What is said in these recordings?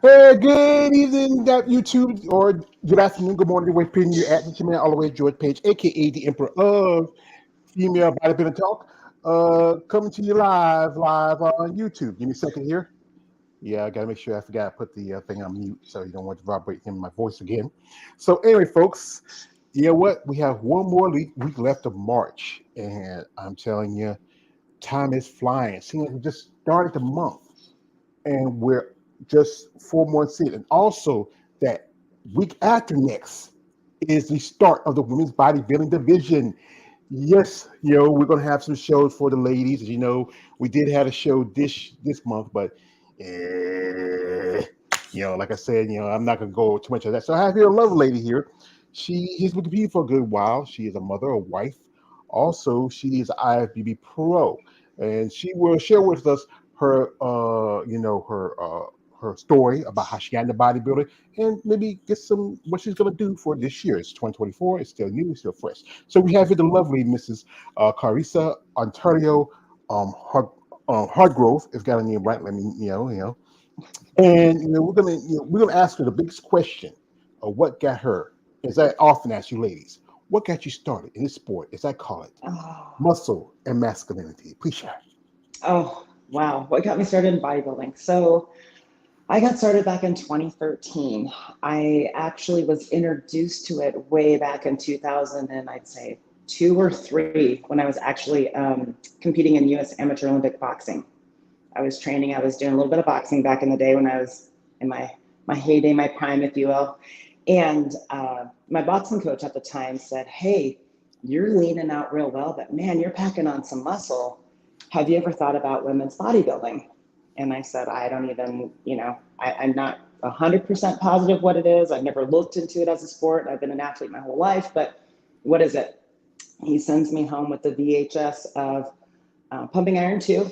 Good evening, that YouTube, or good afternoon, good morning, wherever you're at. This your man, all the way George Page, aka the Emperor of Female Bodybuilding Talk, coming to you live on YouTube. Give me a second here. Yeah, I gotta make sure I forgot to put the thing on mute, so you don't want to vibrate in my voice again. So anyway, folks, you know what? We have one more week left of March, and I'm telling you, time is flying. It seems like we just started the month and we're just 4 months in. And also, that week after next is the start of the women's bodybuilding division. Yes, we're gonna have some shows for the ladies. As you know, we did have a show this month, but like I said, I'm not gonna go too much of that. So I have here a lovely lady here. She has been competing for a good while. She is a mother, a wife. Also, she is an IFBB pro, and she will share with us her, her story about how she got into bodybuilding, and maybe get some what she's gonna do for this year. It's 2024. It's still new. It's still fresh. So we have here the lovely Mrs. Karrisa Ontario Hardgrove. If got a name right, let me And we're gonna ask her the biggest question of what got her. As I often ask you, ladies, what got you started in this sport, as I call it, Oh, muscle and masculinity? Please share. oh, wow. What got me started in bodybuilding? So I got started back in 2013. I actually was introduced to it way back in 2000, and I'd say two or three when I was actually competing in U.S. Amateur Olympic boxing. I was training. I was doing a little bit of boxing back in the day when I was in my heyday, my prime, if you will. And my boxing coach at the time said, "Hey, you're leaning out real well, but man, you're packing on some muscle. Have you ever thought about women's bodybuilding?" And I said, "I don't even, I'm not 100% positive what it is. I've never looked into it as a sport. I've been an athlete my whole life, but what is it?" He sends me home with the VHS of Pumping Iron 2. And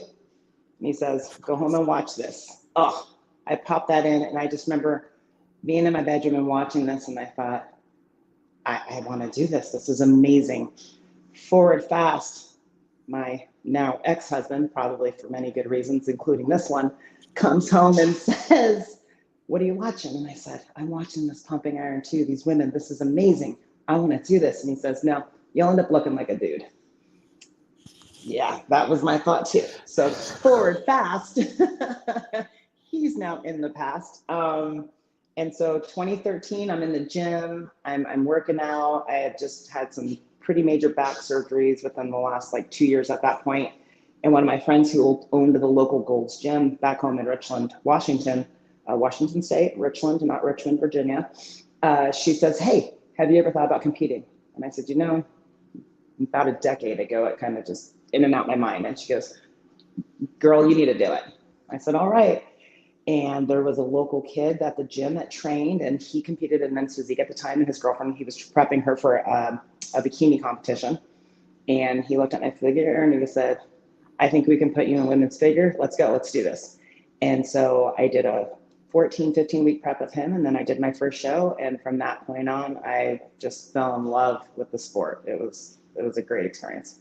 he says, "Go home and watch this." Oh, I popped that in, and I just remember being in my bedroom and watching this, and I thought, I want to do this. This is amazing. Forward fast, my now ex-husband, probably for many good reasons, including this one, comes home and says, "What are you watching?" And I said, "I'm watching this Pumping Iron 2, these women. This is amazing. I want to do this." And he says, "No, you'll end up looking like a dude." Yeah, that was my thought too. So forward fast, he's now in the past. And so 2013, I'm in the gym. I'm working out. I had just had some pretty major back surgeries within the last like 2 years at that point. And one of my friends who owned the local Gold's Gym back home in Richland, Washington, Washington State, Richland, not Richmond, Virginia, she says, "Hey, have you ever thought about competing?" And I said, about a decade ago, it kind of just in and out my mind. And she goes, "Girl, you need to do it." I said, "All right." And there was a local kid at the gym that trained, and he competed in men's physique at the time. And his girlfriend, he was prepping her for a bikini competition. And he looked at my figure and he said, "I think we can put you in women's figure. Let's go. Let's do this." And so I did a 14, 15-week prep with him. And then I did my first show. And from that point on, I just fell in love with the sport. It was a great experience.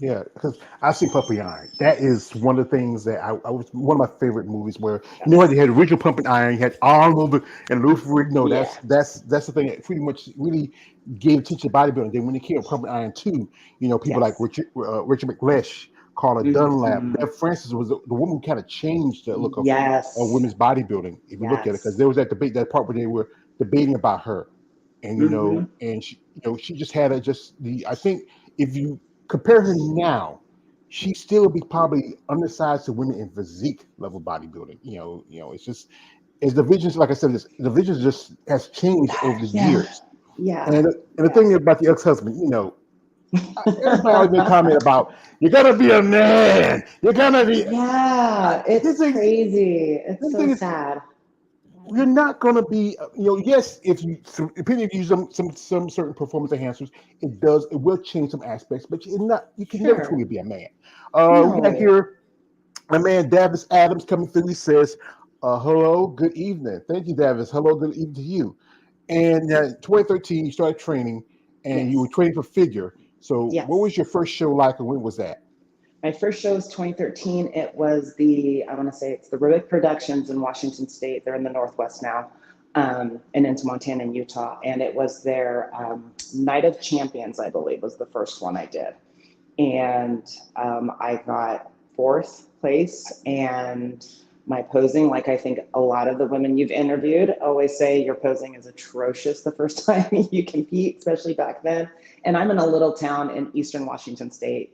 Yeah, because I see Puppy Iron. That is one of the things that I was one of my favorite movies. Where Yes. you had original Pumping Iron, you had Arnold and Luther. No, Yeah. that's the thing that pretty much really gave attention to bodybuilding. Then when it came to Pumping Iron 2, people like Yes. Richard McLeish, Carla Dunlap, Mm-hmm. Bev Francis was the woman who kind of changed the look of Yes. women's bodybuilding. If you look at it, because Yes. there was that debate, that part where they were debating about her, and Mm-hmm. and she just had I think if you compare her now, she still would be probably undersized to women in physique level bodybuilding. It's just as the visions, like I said, the visions just has changed over the Yeah. years. Yeah. And the Yeah. thing about the ex-husband, everybody always been comment about you gotta be a man, you gotta be. Yeah. It's This thing, crazy. It's this so thing is sad. you're not going to be, yes, if you, depending if you use some certain performance enhancers, it will change some aspects, but you can never Sure. truly be a man. We got No. here my man Davis Adams coming through. He says, "Hello, good evening." Thank you, Davis. Hello, good evening to you. And 2013, you started training, and you were Yes. training for figure. So, what Yes. was your first show like, and when was that? My first show was 2013. It was I want to say it's the Rubik Productions in Washington State. They're in the Northwest now, and into Montana and Utah. And it was their Night of Champions, I believe, was the first one I did. And I got fourth place. And my posing, like I think a lot of the women you've interviewed always say, your posing is atrocious the first time you compete, especially back then. And I'm in a little town in eastern Washington State.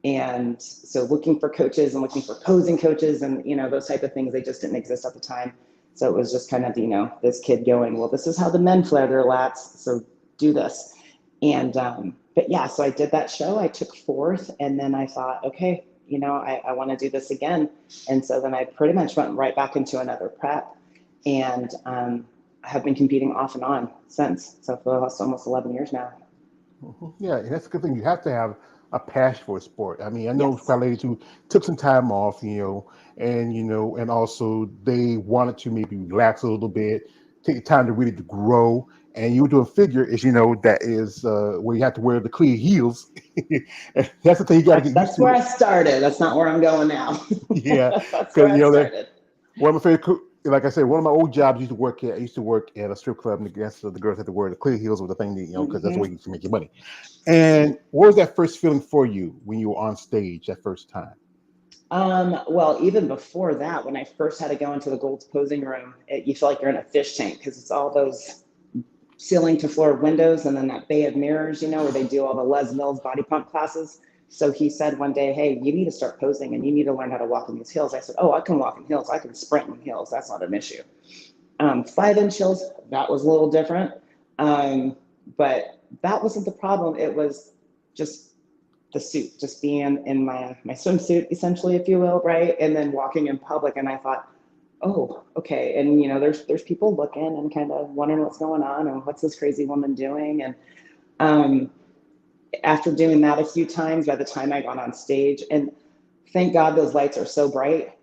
And so looking for coaches and looking for posing coaches and, those type of things, they just didn't exist at the time. So it was just kind of, this kid going, well, this is how the men flare their lats. So do this. And, but yeah, so I did that show. I took fourth, and then I thought, okay, I want to do this again. And so then I pretty much went right back into another prep, and have been competing off and on since. So for the last almost 11 years now. Yeah, and that's a good thing. You have to have a passion for a sport. I mean, I know Yes. quite ladies who took some time off, and also they wanted to maybe relax a little bit, take time to really to grow. And you were doing figure, as you know, that is where you have to wear the clear heels. And that's the thing you got to get used That's where to. I started. That's not where I'm going now. Yeah, That's where because I started. one of my favorite, like I said, one of my old jobs I used to work at a strip club, and the girls had to wear the clear heels with the thing, because that's the way Mm-hmm. you can make your money. And what was that first feeling for you when you were on stage that first time? Well, even before that, when I first had to go into the Gold's posing room, you feel like you're in a fish tank because it's all those ceiling to floor windows and then that bay of mirrors, where they do all the Les Mills body pump classes. So he said one day, hey, you need to start posing and you need to learn how to walk in these heels. I said, oh, I can walk in heels. I can sprint in heels. That's not an issue. 5-inch heels, that was a little different. But that wasn't the problem. It was just the suit, just being in my swimsuit, essentially, if you will, right? And then walking in public. And I thought, oh, okay. And there's people looking and kind of wondering what's going on and what's this crazy woman doing. And um, after doing that a few times, by the time I got on stage, and thank God those lights are so bright,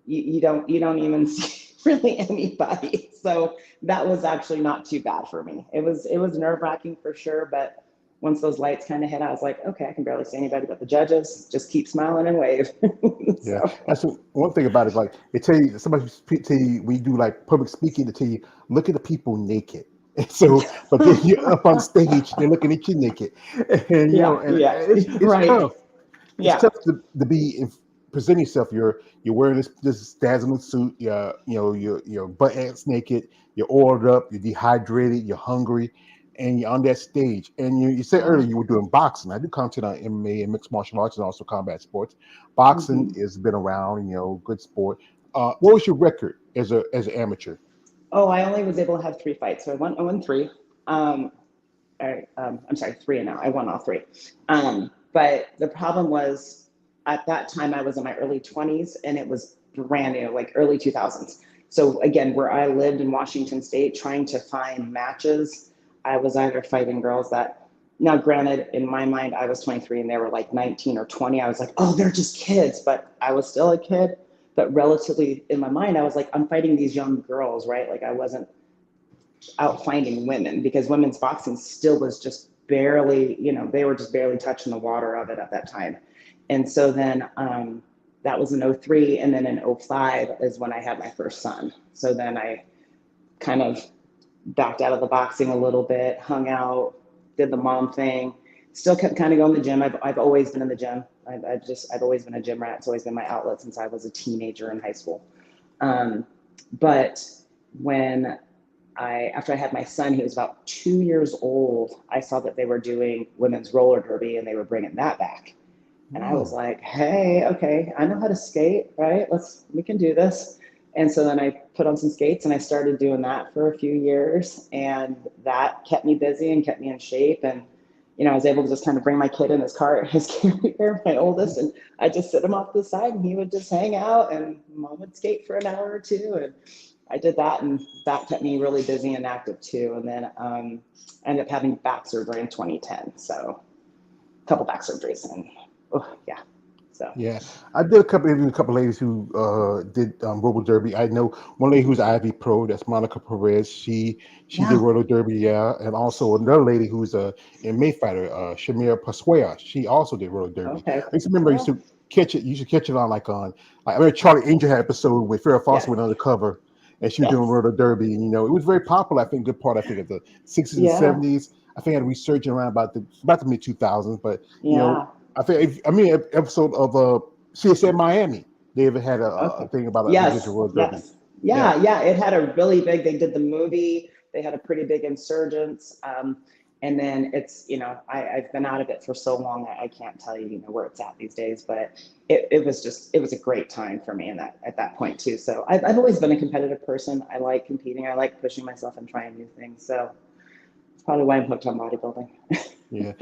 you don't even see really anybody. So that was actually not too bad for me. It was nerve-wracking for sure, but once those lights kind of hit, I was like, okay, I can barely see anybody but the judges. Just keep smiling and wave. Yeah, So that's one thing about it. Like they tell you, tell you when you do like public speaking, they tell you look at the people naked. And so, but then you're up on stage, they're looking at you naked, and yeah, and yeah, it's right. tough. It's Yeah. tough to be present yourself. You're wearing this dazzling suit. Your butt ants naked. You're oiled up. You're dehydrated. You're hungry, and you're on that stage. And you said Oh. earlier you were doing boxing. I do content on MMA and mixed martial arts and also combat sports. Boxing Mhm. has been around. Good sport. What was your record as an amateur? Oh, I only was able to have 3 fights. So I won 0-3. Um, I'm sorry, 3-0. I won all three. But the problem was at that time I was in my early 20s and it was brand new, like early 2000s. So again, where I lived in Washington State, trying to find matches, I was either fighting girls that, now granted, in my mind, I was 23 and they were like 19 or 20. I was like, oh, they're just kids, but I was still a kid. But relatively in my mind, I was like, I'm fighting these young girls, right? Like I wasn't out finding women because women's boxing still was just barely, they were just barely touching the water of it at that time. And so then that was in '03. And then in '05 is when I had my first son. So then I kind of backed out of the boxing a little bit, hung out, did the mom thing, still kept kind of going to the gym. I've always been in the gym. I've always been a gym rat. It's always been my outlet since I was a teenager in high school. But when after I had my son, he was about 2 years old. I saw that they were doing women's roller derby and they were bringing that back. And I was Hmm. like, hey, okay, I know how to skate, right? We can do this. And so then I put on some skates and I started doing that for a few years. And that kept me busy and kept me in shape. And, I was able to just kind of bring my kid in his car, his carrier, my oldest, and I just sit him off to the side and he would just hang out and mom would skate for an hour or two. And I did that and that kept me really busy and active too. And then I ended up having back surgery in 2010. So a couple back surgeries and, oh, yeah. So, Yeah, I did a couple interviews with a couple ladies who did roller derby. I know one lady who's Ivy Pro. That's Monica Perez. She did yeah. roller derby, yeah, and also another lady who's in Mayfighter, Shamira Pasquea. She also did roller derby. Okay. I used to remember I used Well, to catch it. You should catch it on like I remember Charlie Angel had an episode when Farrah Fawcett yes. went undercover, and she was doing Yes. roller derby. And, it was very popular. I think good part. I think of the '60s and Yeah. '70s. I think I had a resurgence around about the mid 2000s, but you know. Yeah. I think I mean an episode of CSN Miami. They ever had a Okay. thing about a New Jersey Yes. Roller Derby. Yes. Yeah, Yeah. Yeah. It had a really big, they did the movie, they had a pretty big insurgence. And then I've been out of it for so long, I can't tell you, where it's at these days, but it was a great time for me at that point too. So I've always been a competitive person. I like competing. I like pushing myself and trying new things. So it's probably why I'm hooked on bodybuilding. yeah.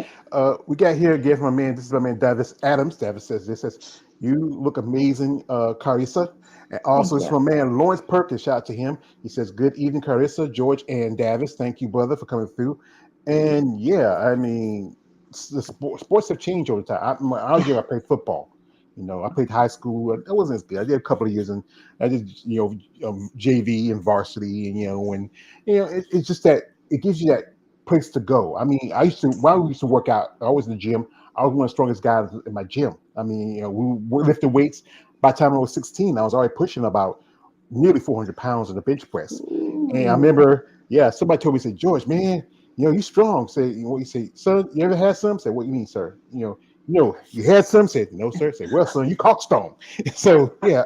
We got here again from my man. This is my man Davis Adams. Davis says this says you look amazing, Karrisa. And also Thank it's you. from my man Lawrence Perkins. Shout out to him. He says, "Good evening, Karrisa, George, and Davis. Thank you, brother, for coming through." And yeah, I mean, sports have changed over time. I was young. I played football. I played high school. I wasn't as good. I did a couple of years, and I did JV and varsity, and it's just that it gives you that place to go. I mean, while we used to work out, I was in the gym. I was one of the strongest guys in my gym. I mean, we were lifting weights. By the time I was 16, I was already pushing about nearly 400 pounds in the bench press. And I Ooh. remember, yeah, somebody told me, said, George, man, you strong. Say, what you say, son, you ever had some? Say, what you mean, sir? You had some? Said, no, sir. Say, well, son, you cockstone. So, yeah,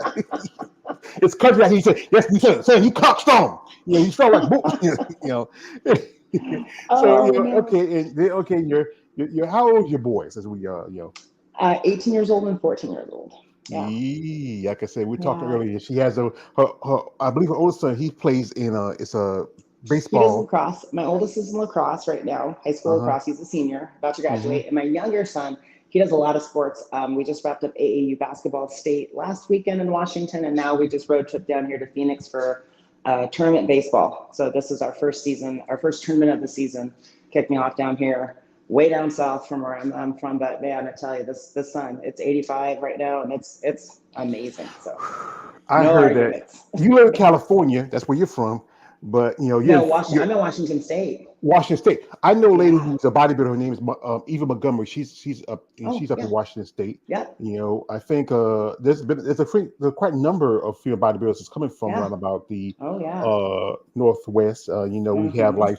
it's country like he said, yes, he said, son, you cockstone. You strong like bull. you know. So, Oh no. okay, okay, you're how old are your boys as we 18 years old and 14 years old. Yeah. Like I said, we talked Yeah. earlier. She has her I believe her oldest son. He plays in it's a He does baseball. lacrosse. My oldest is in lacrosse right now, high school Uh huh. lacrosse. He's a senior, about to Hmm. graduate. And my younger son, he does a lot of sports. We just wrapped up AAU basketball state last weekend in Washington, and now we just road trip down here to Phoenix for tournament baseball. So this is our first season, our first tournament of the season, kicking off down here, way down south from where I'm from. But man, I tell you, this sun, it's 85 right now, and it's amazing. So I no heard that arguments. you live in California. That's where you're from, but No, you're I'm in Washington State. Washington State. I know a lady Yeah. who's a bodybuilder. Her name is Eva Montgomery. Oh She's up in yeah. Washington State. Yeah. I think there's quite a number of female bodybuilders that's coming from Yeah. around about the Oh yeah. Northwest. We have Mm-hmm. like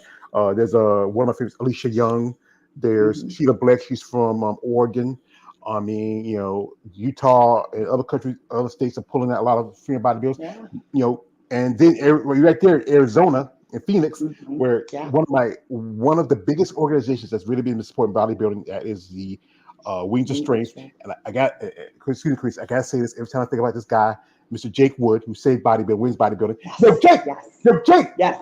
there's one of my favorites, Alicia Young. There's Mm-hmm. Sheila Black. She's from Oregon. I mean, Utah and other countries, other states are pulling out a lot of female bodybuilders. Yeah. You know, and then right there, Arizona and Phoenix, Mm-hmm. where Yeah. one of the biggest organizations that's really been supporting bodybuilding is the Wings of Wings of Strength. strength. And I got excuse me, Chris, I gotta say this every time I think about this guy, Mr. Jake Wood, who saved bodybuilding, wins bodybuilding. Yo, Yes. Jake, Yes. yo, Jake, Yes.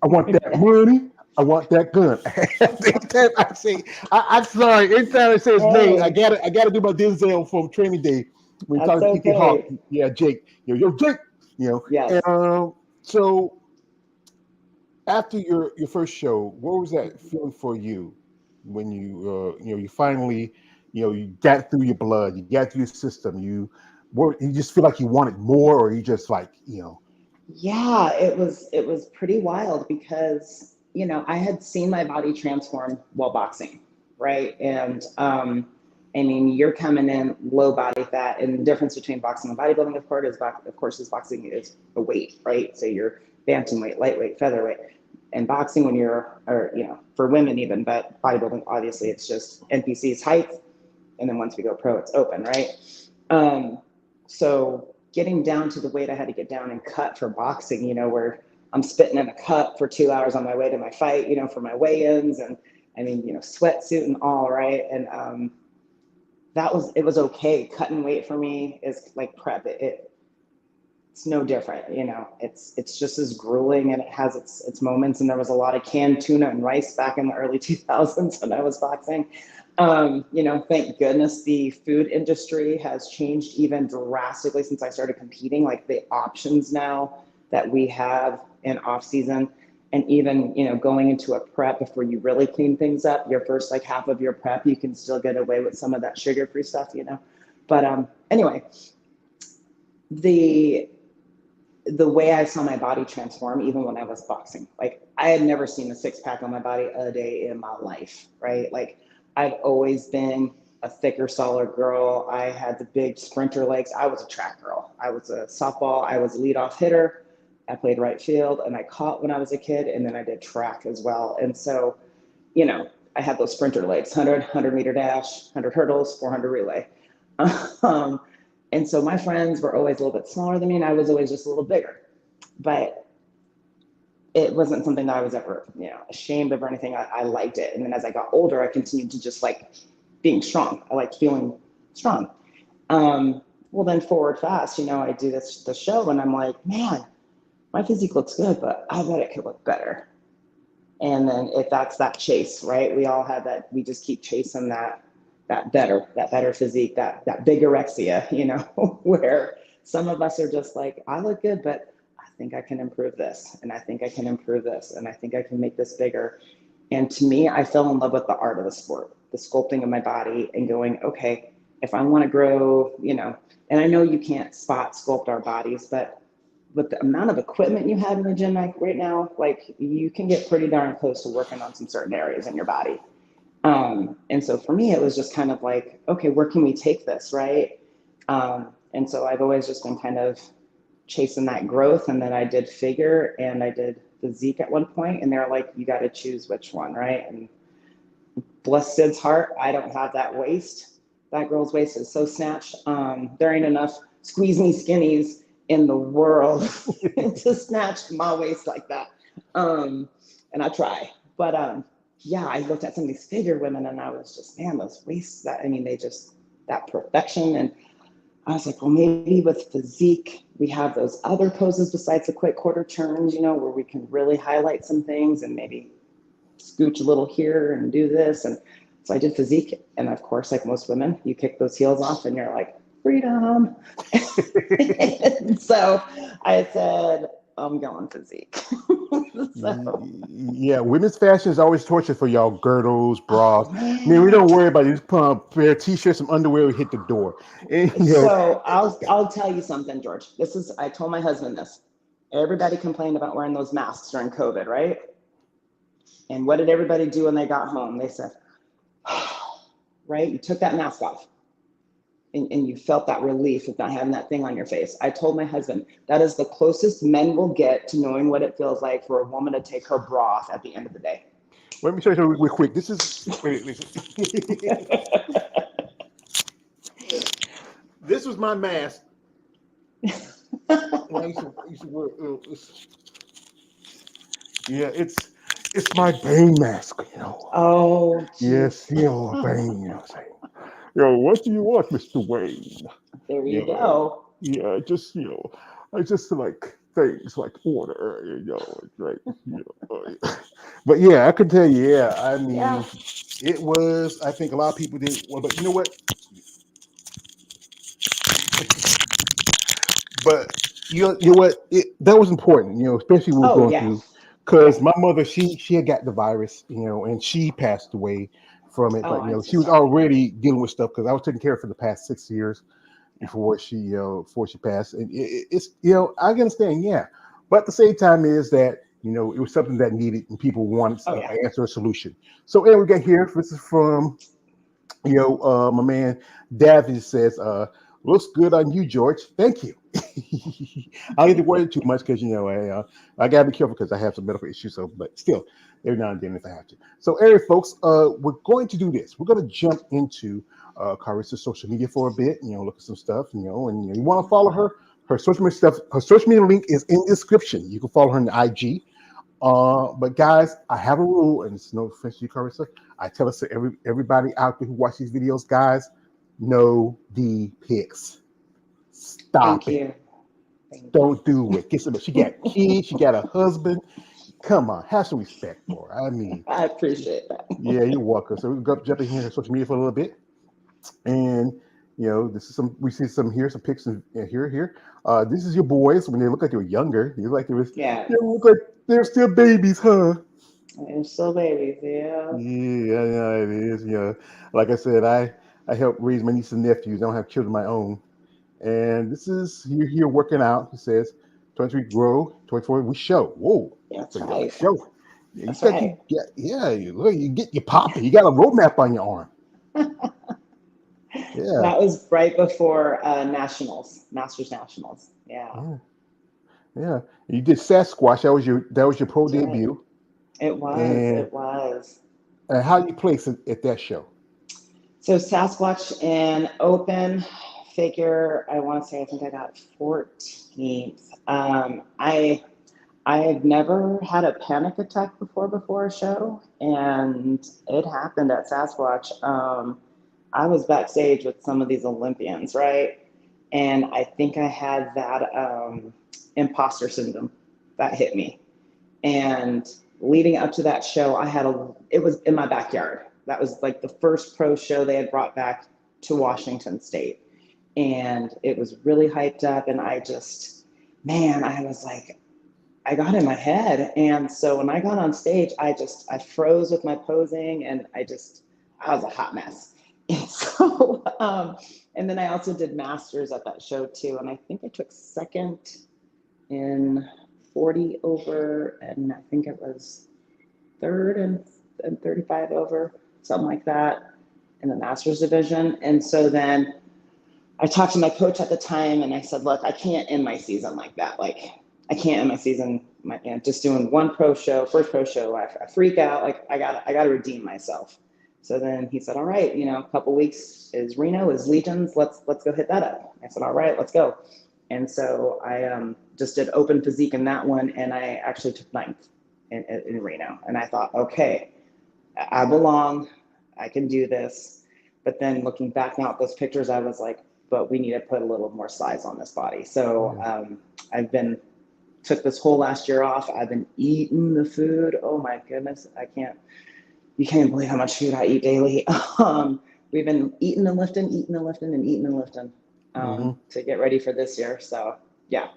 I want that money. I want that gun. Anytime I say, I'm sorry. Anytime I say his name, Hey, I gotta do my Denzel from Training Day when that's talking to PK Hawk. okay. Yeah, Jake. Yo, Jake. And Yes. so after your first show, what was that feeling for you when you finally you got through your blood, you got through your system, you just feel like you wanted more, or you just like Yeah, it was pretty wild because, I had seen my body transform while boxing, right? And I mean, you're coming in low body fat, and the difference between boxing and bodybuilding, of course, is boxing is a weight, right? So you're bantamweight, lightweight, featherweight. And boxing, when or for women even, but bodybuilding, obviously, it's just NPC's height, and then once we go pro, it's open, right? Um, so getting down to the weight I had to get down and cut for boxing, where I'm spitting in a cup for 2 hours on my way to my fight, for my weigh-ins, and I mean, sweatsuit and all, right? And it was okay. Cutting weight for me is like prep. It's no different, it's just as grueling, and it has its moments. And there was a lot of canned tuna and rice back in the early 2000s when I was boxing. Thank goodness the food industry has changed even drastically since I started competing. Like the options now that we have in off season, and even going into a prep before you really clean things up, your first like half of your prep, you can still get away with some of that sugar free stuff. But anyway, the the way I saw my body transform, even when I was boxing, like I had never seen a six pack on my body a day in my life, right? Like I've always been a thicker, solid girl. I had the big sprinter legs. I was a track girl. I was a softball. I was a leadoff hitter. I played right field and I caught when I was a kid, and then I did track as well. And so, you know, I had those sprinter legs, 100 meter dash, 100 hurdles, 400 relay. Um, and so my friends were always a little bit smaller than me, and I was always just a little bigger. But it wasn't something that I was ever, ashamed of or anything. I liked it. And then as I got older, I continued to just like being strong. I liked feeling strong. Well, then forward fast, I do the show, and I'm like, man, my physique looks good, but I bet it could look better. And then if that's that chase, right? We all have that. We just keep chasing that better physique, that bigorexia, where some of us are just like, I look good, but I think I can improve this, and I think I can improve this, and I think I can make this bigger. And to me, I fell in love with the art of the sport, the sculpting of my body, and going, okay, if I want to grow, and I know you can't spot sculpt our bodies, but with the amount of equipment you have in the gym like right now, like you can get pretty darn close to working on some certain areas in your body. And so for me, it was just kind of like, okay, where can we take this, right? And so I've always just been kind of chasing that growth. And then I did figure and I did physique at one point, and they're like, you got to choose which one, right? And bless Sid's heart, I don't have that waist. That girl's waist is so snatched. There ain't enough squeeze me skinnies in the world to snatch my waist like that. And I try, but yeah, I looked at some of these figure women, and I was just, man, those waists, they just, that perfection. And I was like, well, maybe with physique, we have those other poses besides the quick quarter turns, where we can really highlight some things and maybe scooch a little here and do this. And so I did physique. And of course, like most women, you kick those heels off and you're like, freedom. So I said, I'm going physique. So, Yeah, women's fashion is always torture for y'all. Girdles, bras. I mean, we man. don't worry about it. Just put on a pair of t-shirts, some underwear, we hit the door. And, So I'll tell you something, George. I told my husband this. Everybody complained about wearing those masks during COVID, right? And what did everybody do when they got home? They said, right? You took that mask off. And you felt that relief of not having that thing on your face. I told my husband, that is the closest men will get to knowing what it feels like for a woman to take her bra off at the end of the day. let me show you something real quick. This is this was my mask. When I used to wear, yeah, it's my Bane mask. Oh, Yes, geez. Bane. Saying, what do you want, Mister Wayne? There you Yeah, go. yeah, just I just like things like order, right? But yeah, I could tell you, yeah, I Yeah. mean, it was. I think a lot of people did well, but you know what? But you know what? That was important, especially what we're Oh, going yeah. through, Yeah. because my mother, she had got the virus, and she passed away from it. Oh, But I'm so she was sorry. already dealing with stuff because I was taking care of her for the past 6 years before she passed. And it's I can understand, yeah, but at the same time is that it was something that needed and people wanted Oh, an yeah. answer, a solution. So anyway, we got here. This is from my man Davy says, looks good on you, George. Thank you. I don't get to worry too much because I gotta be careful because I have some medical issues. So, but still, every now and then if I have to. So, anyway, folks, we're going to do this. We're going to jump into Karissa's social media for a bit. Look at some stuff. And you want to follow her. Her social media stuff. Her social media link is in the description. You can follow her on the IG. But guys, I have a rule, and it's no offense to you, Karissa. I tell us to everybody out there who watch these videos, guys, no D pics. Thank Stop it. you. Thank you. Don't do it. Get some. She got kids. She got a husband. Come on, have some respect for her. I mean, I appreciate that. yeah, you're welcome. So we're going to jump in here on social media for a little bit, and this is some. We see some here, some pics here. This is your boys when they look like they were younger. They look like Yeah. they look like they're still babies, huh? And still babies. Yeah. Yeah, yeah, it is. Like I said, I help raise my nieces and nephews. I don't have children of my own. And this is you're here working out. He says, 23 grow, 24 we show. Whoa, That's so you got a right. show. Yeah, you That's got right. you get yeah. You look, you get your popping. You got a roadmap on your arm. Yeah, That was right before Nationals, Masters Nationals. Yeah, yeah, yeah. You did Sasquatch. That was your pro that's right. debut. It was. And It was. how you place it at that show? So Sasquatch in open figure, I want to say I think I got 14th. I've never had a panic attack before a show, and it happened at Sasquatch. I was backstage with some of these Olympians, right? And I think I had that imposter syndrome that hit me. And leading up to that show, it was in my backyard. That was like the first pro show they had brought back to Washington State. And it was really hyped up. And man, I was like, I got in my head. And so when I got on stage, I froze with my posing and I was a hot mess. And so, and then I also did masters at that show too. And I think I took second in 40 over, and I think it was third and 35 over, something like that in the masters division. And so then I talked to my coach at the time and I said, look, I can't end my season like that. Like, I can't end my season just doing one first pro show. I freak out. Like, I gotta redeem myself. So then he said, all right, a couple weeks is Reno, is Legions. Let's go hit that up. I said, all right, let's go. And so I just did open physique in that one, and I actually took ninth in Reno. And I thought, okay, I belong. I can do this. But then looking back now at those pictures, I was like, but we need to put a little more size on this body. So took this whole last year off. I've been eating the food. Oh my goodness. You can't believe how much food I eat daily. We've been eating and lifting Hmm. to get ready for this year. So yeah,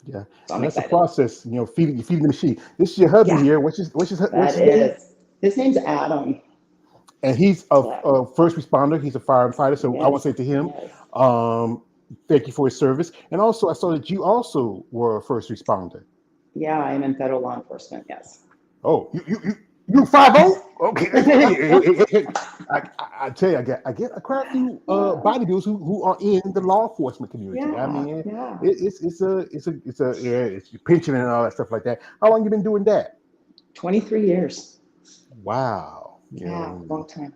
Yeah, so I'm and that's the excited. process. Feeding the machine. This is your husband Yeah, here. What's that his name? is. His name's Adam. And he's a, Yeah. a first responder. He's a firefighter. So I want to say Yes. to him, Yes. um, thank you for his service. And also, I saw that you also were a first responder. Yeah, I'm in federal law enforcement. Yes. Oh, you 5-0? Okay. I tell you, I get quite a few Yeah. bodybuilders who are in the law enforcement community. I Yeah. mean, Yeah. it's a yeah, it's your pension and all that stuff like that. How long you been doing that? 23 years. Wow. Yeah, long time.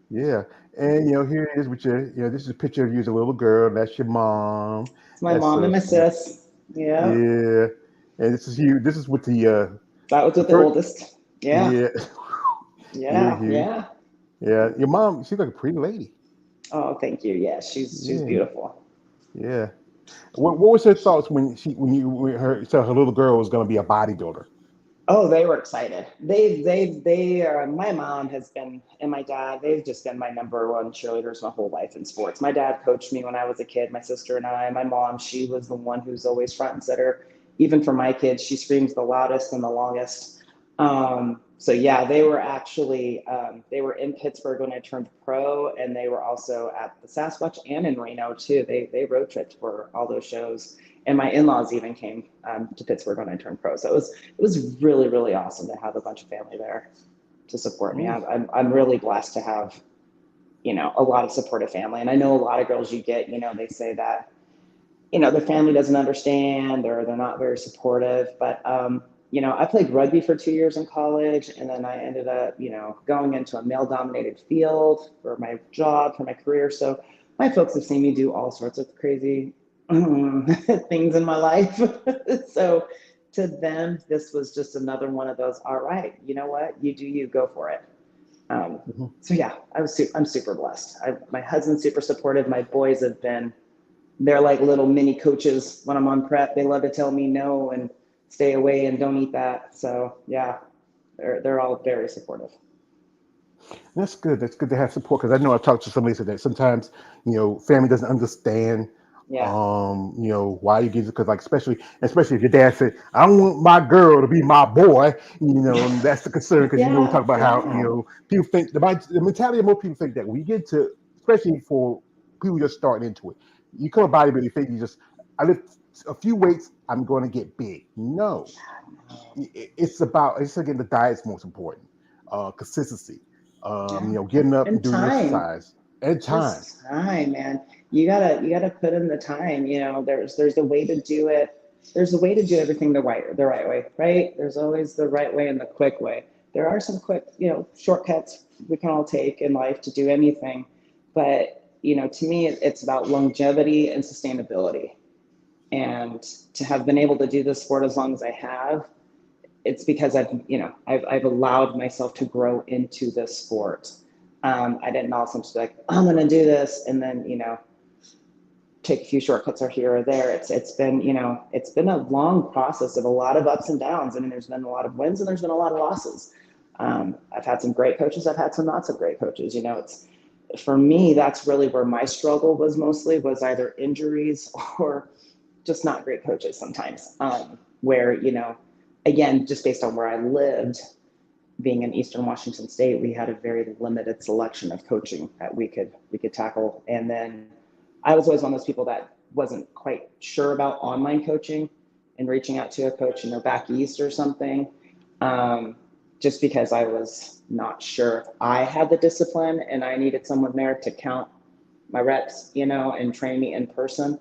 Yeah. And here it is with this is a picture of you as a little girl. That's your mom. It's my That's mom and my sis. Yeah. yeah. And this is you. This is with That was the with the first oldest. Yeah. yeah. You're Yeah. here. Yeah. Yeah. Your mom, she's like a pretty lady. Oh, thank you. Yeah, she's Yeah. beautiful. Yeah. What was her thoughts when her so her little girl was gonna be a bodybuilder? Oh, they were excited. They are. My mom has been, and my dad. They've just been my number one cheerleaders my whole life in sports. My dad coached me when I was a kid. My sister and I. My mom, she was the one who's always front and center. Even for my kids, she screams the loudest and the longest. So yeah, they were in Pittsburgh when I turned pro, and they were also at the Sasquatch and in Reno too. They road tripped for all those shows, and my in-laws even came to Pittsburgh when I turned pro. So it was really, really awesome to have a bunch of family there to support me. Mm, I'm really blessed to have, a lot of supportive family. And I know a lot of girls they say that, their family doesn't understand or they're not very supportive. But, I played rugby for 2 years in college, and then I ended up, going into a male dominated field for my job, for my career. So my folks have seen me do all sorts of crazy things in my life. So to them, this was just another one of those, all right, you know what, you do you, go for it. mhm. So yeah, I'm super blessed. My husband's super supportive. My boys they're like little mini coaches when I'm on prep. They love to tell me no and stay away and don't eat that. So yeah, they're all very supportive. That's good. That's good to have support because I know I've talked to somebody said that sometimes family doesn't understand Yeah. why you get it because like especially if your dad said I don't want my girl to be my boy, and that's the concern because we talk Yeah. about how Yeah. people think the mentality of most people think that we get to especially for people just starting into it. You come a bodybuilder, you think I lift a few weights, I'm going to get big. No, it's again, the diet's most important. Consistency. Yeah. Getting up and And doing your time. exercise and time. Just time, man. You gotta put in the time. There's a way to do it. There's a way to do everything the right way, right? There's always the right way and the quick way. There are some quick, shortcuts we can all take in life to do anything, but to me, it's about longevity and sustainability. And to have been able to do this sport as long as I have, it's because I've allowed myself to grow into this sport. I didn't also just be like, I'm going to do this and then take a few shortcuts or here or there. It's been a long process of a lot of ups and downs. I mean, there's been a lot of wins and there's been a lot of losses. I've had some great coaches. I've had some not so great coaches. It's for me, that's really where my struggle was either injuries or just not great coaches sometimes. Where again, just based on where I lived, being in Eastern Washington State, we had a very limited selection of coaching that we could tackle. And then I was always one of those people that wasn't quite sure about online coaching and reaching out to a coach, back east or something, just because I was not sure if I had the discipline and I needed someone there to count my reps, and train me in person.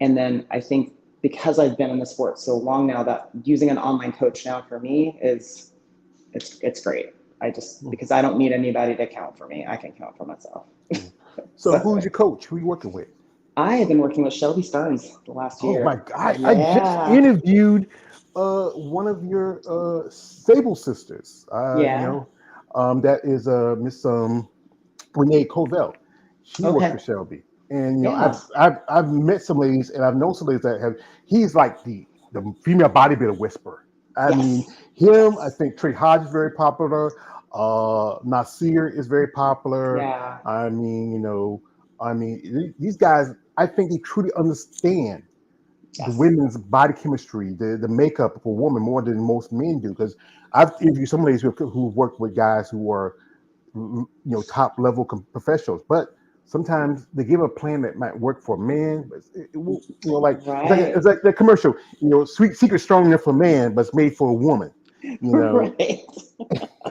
And then I think because I've been in the sport so long now, that using an online coach now for me it's great. Because I don't need anybody to count for me. I can count for myself. So So who's your coach? Who are you working with? I have been working with Shelby Stearns the last Oh my year. God! I just Yeah. interviewed one of your Sable sisters. Yeah. That is Miss Renee Covell. She works for Okay. Shelby, and Yeah. I've met some ladies, and I've known some ladies that have. He's like the female bodybuilder whisperer. I mean, Yes. him. I Yes. think Trey Hodge is very popular. Nasir is very popular. Yeah. I mean, these guys. I think they truly understand the Yes. women's body chemistry, the makeup of a woman more than most men do. Because I've interviewed some ladies who worked with guys who are top level professionals, but sometimes they give a plan that might work for a man, but like it's Right. like the commercial, sweet secret strong enough for a man, but it's made for a woman, you know, Right.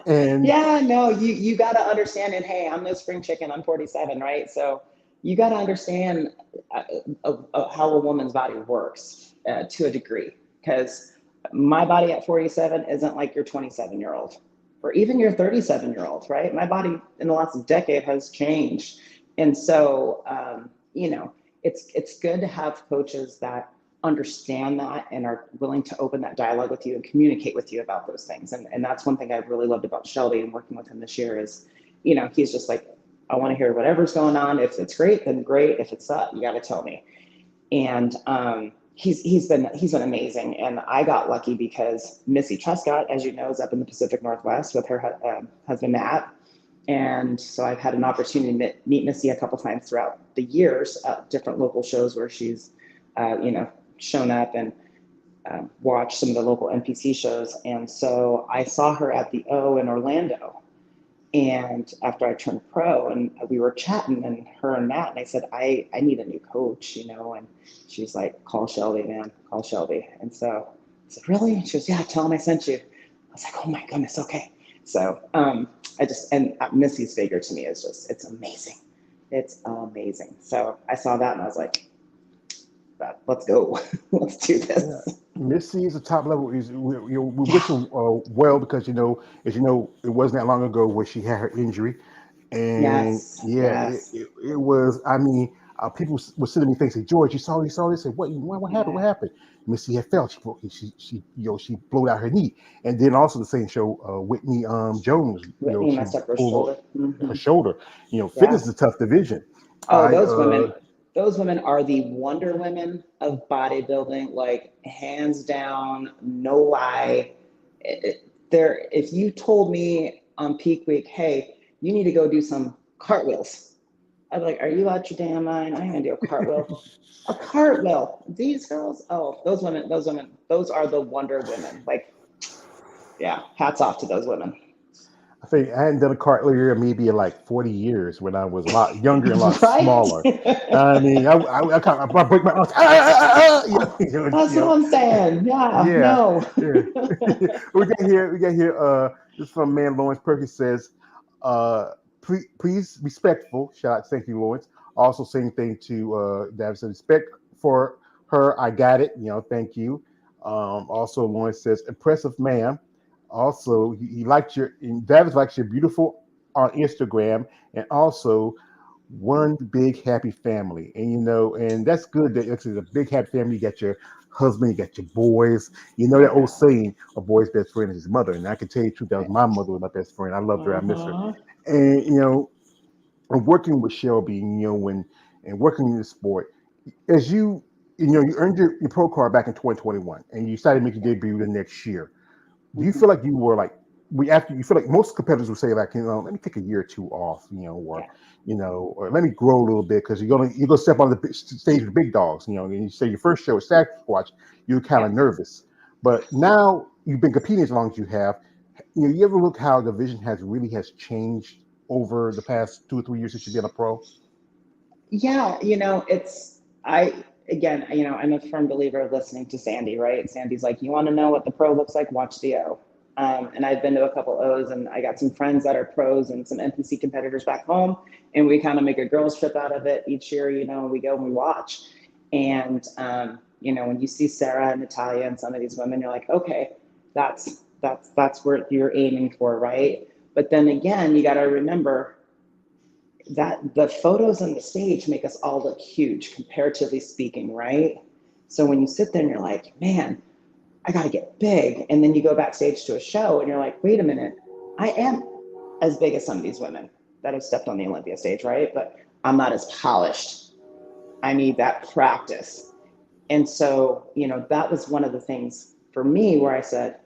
and Yeah, no, you got to understand. And hey, I'm no spring chicken. I'm 47, right? So you got to understand how a woman's body works to a degree. Because my body at 47 isn't like your 27-year-old or even your 37-year-old, right? My body in the last decade has changed. And so, it's good to have coaches that understand that and are willing to open that dialogue with you and communicate with you about those things. And that's one thing I've really loved about Shelby and working with him this year is, he's just like, I want to hear whatever's going on. If it's great, then great. If it's not, you got to tell me. And he's been amazing. And I got lucky because Missy Truscott, as you know, is up in the Pacific Northwest with her husband Matt. And so I've had an opportunity to meet Missy a couple times throughout the years at different local shows where she's, shown up and watched some of the local NPC shows. And so I saw her at the O in Orlando. And after I turned pro, and we were chatting, and her and Matt, and I said, I need a new coach, and she's like, call Shelby, man, call Shelby. And so I said, really? And she goes, yeah, tell him I sent you. I was like, oh my goodness, okay. So and Missy's figure to me is it's amazing. It's amazing. So I saw that and I was like, let's go. Let's do yeah, this. Missy is a top level. We wish Yeah. her well because as you know, it wasn't that long ago where she had her injury. And Yes. yeah, Yes. it was. I mean, people were sitting me thinking, George, you saw this, and what happened? What Yeah. happened? Missy had fell. She blowed out her knee, and then also the same show, Whitney Jones, Whitney she messed up her pulled shoulder. her Hmm. shoulder. Fitness Yeah. is a tough division. Oh, I those women are the Wonder Women of bodybuilding, like hands down, no lie. If you told me on peak week, hey, you need to go do some cartwheels, I'd be like, are you out your damn mind? I ain't gonna do a cartwheel. A cartwheel. These girls, oh, those are the Wonder Women. Like, yeah, hats off to those women. I think I hadn't done a cartwheel maybe in like 40 years when I was a lot younger and a lot Right? smaller. I mean, I break my arms. That's what I'm saying. Yeah, Yeah, no. yeah. We got here. This is from man Lawrence Perkins says, uh, please respectful. Shout out, thank you, Lawrence. Also, same thing to David said, respect for her. I got it. Thank you. Also, Lawrence says, impressive, ma'am. Also, he liked your. And David likes your beautiful on Instagram, and also one big happy family. And and that's good that it's a big happy family. You got your husband, you got your boys. You know that old Yeah. saying, a boy's best friend is his mother. And I can tell you the truth, that was Right. my mother was my best friend. I loved her, I miss her. Uh-huh. And and working with Shelby, when and working in the sport, as you earned your pro card back in 2021 and you decided to make your Yeah. debut the next year. Do you Hmm. feel like you were like we after you feel like most competitors would say like let me take a year or two off, Yeah. or let me grow a little bit because you're gonna step on the stage with the big dogs, and you say your first show was Sasquatch, you're kind Yeah. of nervous, but now you've been competing as long as you have. You ever look how the division has changed over the past 2 or 3 years since you've been a pro? Yeah, I'm a firm believer of listening to Sandy, right? Sandy's like, you want to know what the pro looks like? Watch the O. And I've been to a couple O's, and I got some friends that are pros and some NPC competitors back home, and we kind of make a girls trip out of it each year. We go and we watch, and when you see Sarah and Natalia and some of these women, you're like, okay, that's where you're aiming for, right? But then again, you got to remember that the photos on the stage make us all look huge, comparatively speaking, right? So when you sit there and you're like, man, I got to get big. And then you go backstage to a show and you're like, wait a minute, I am as big as some of these women that have stepped on the Olympia stage, right? But I'm not as polished. I need that practice. And so, that was one of the things for me where I said,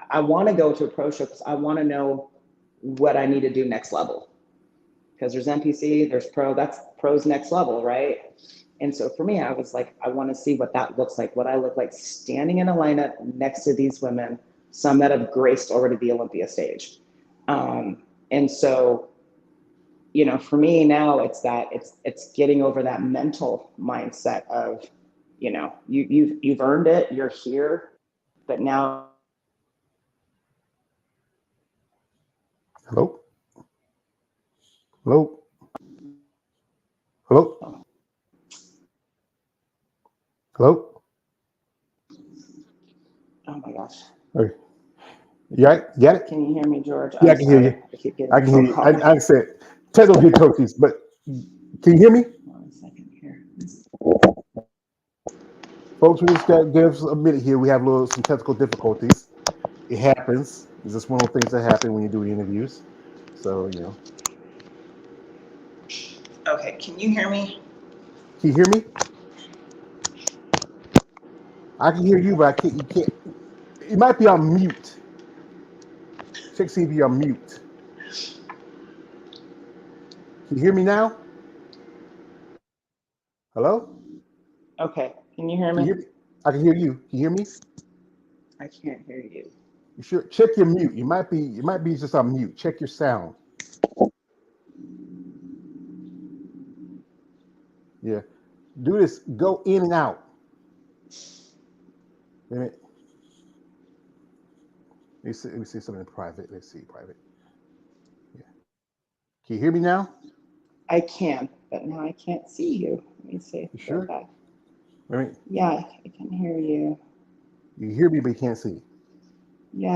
I want to go to a pro show because I want to know what I need to do next level, because there's NPC, there's pro, that's pro's next level, right? And so for me, I was like, I want to see what that looks like, what I look like standing in a lineup next to these women, some that have graced already the Olympia stage. And so, for me now, it's getting over that mental mindset of, you've earned it, you're here, but now Hello, hello, hello, hello. oh my gosh, Okay. Yeah, got it. can you hear me, George? Yeah, I I'm can hear sorry, you. I keep getting I a can hear phone you. I, call. I said technical difficulties, but can you hear me, 1 second here. folks? We just got to give us a minute here. We have some technical difficulties. It happens. It's just one of the things that happen when you do the interviews. So Okay, can you hear me? can you hear me? I can hear you, but I can't. You can't. It might be on mute. Check see if you're on mute. Can you hear me now? Hello? Okay, can you hear Can me? you hear me? I can hear you. Can you hear me? I can't hear you. You sure? Check your mute. You might be just on mute. Check your sound. Yeah. Do this. Go in and out. Wait a minute. Let me see something in private. Let's see private. Yeah. Can you hear me now? I can, but now I can't see you. Let me see. You Go sure? back. Wait a minute. Yeah, I can hear you. You hear me, but you can't see.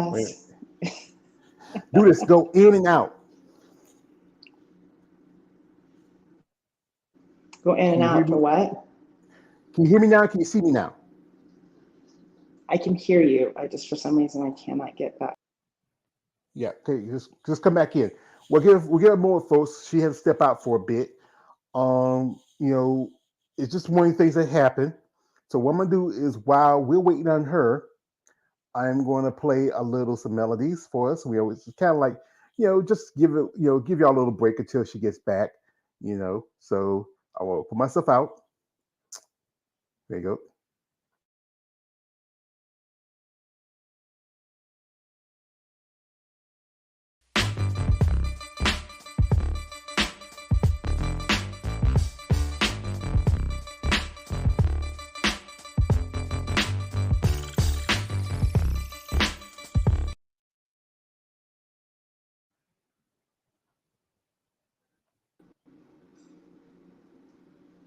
Wait a minute. Yes. Do this. Go in and out. Go in and Can you hear out for me? what? Can you hear me now? Can you see me now? I can hear you. I just, for some reason, I cannot get back. Yeah. Okay. Just come back in. We'll give more folks. She had to step out for a bit. You know, it's just one of the things that happen. So what I'm gonna do is while we're waiting on her, I'm going to play a little some melodies for us. We always kind of like, just give y'all a little break until she gets back. So I will put myself out. There you go.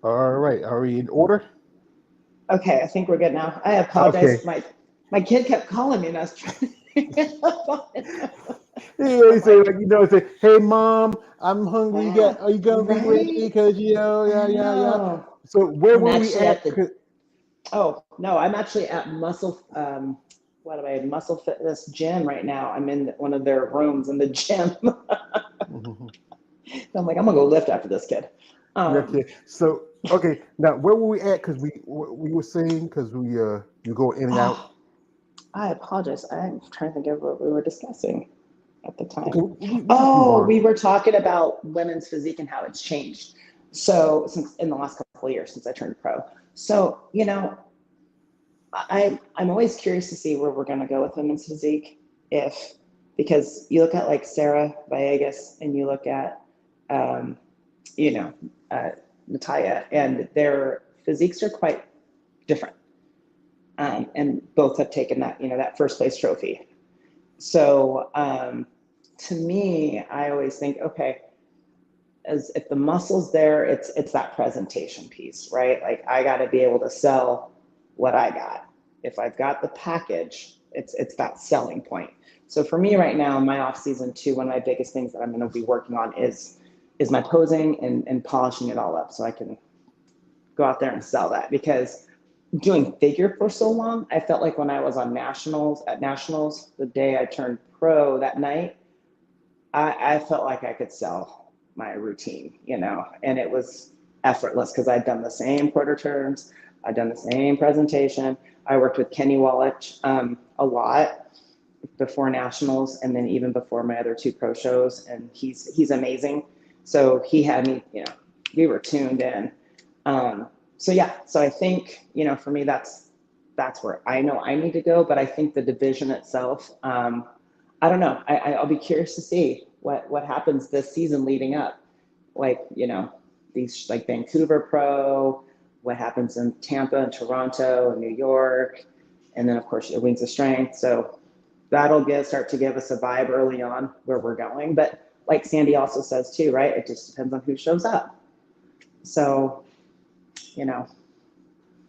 All right. Are we in order? Okay, I think we're good now. I Okay. apologize. My kid kept calling me and I was trying to hang up on him. Yeah, I'm you say like, like say, "Hey, mom, I'm hungry. ah, Are you gonna be ready? right? Because I yeah." know. So where I'm were we actually at? at the, oh, no, I'm actually at what am I, Muscle Fitness Gym right now. I'm in one of their rooms in the gym. Mhm. I'm like, I'm gonna go lift after this kid. Okay. So okay, now where were we at? Because we were saying because you go in and out. Oh, I apologize. I'm trying to think of what we were discussing at the Okay, time. we just move Oh, on. we were talking about women's physique and how it's changed. So since in the last couple of years since I turned pro. So, I'm always curious to see where we're gonna go with women's physique. If Because you look at like Sarah Villegas and you look at um, you know, uh, Natalia, and their physiques are quite different. And both have taken that first place trophy. So to me, I always think, okay, as if the muscle's there, it's that presentation piece, right? Like I got to be able to sell what I got. If I've got the package, it's that selling point. So for me right now, in my off season too, one of my biggest things that I'm going to be working on is my posing and polishing it all up so I can go out there and sell that. Because doing figure for so long, I felt like when I was on nationals, the day I turned pro that night, I felt like I could sell my routine, and it was effortless because I'd done the same quarter turns, I'd done the same presentation. I worked with Kenny Wallach a lot before nationals, and then even before my other two pro shows, and he's amazing. So he had me, we were tuned in. So yeah, so I think for me that's where I know I need to go, but I think the division itself. I don't know. I'll be curious to see what happens this season leading up. Like, these like Vancouver Pro, what happens in Tampa and Toronto and New York, and then of course your Wings of Strength. So that'll start to give us a vibe early on where we're going. But like Sandy also says too, right? It just depends on who shows up. So, you know,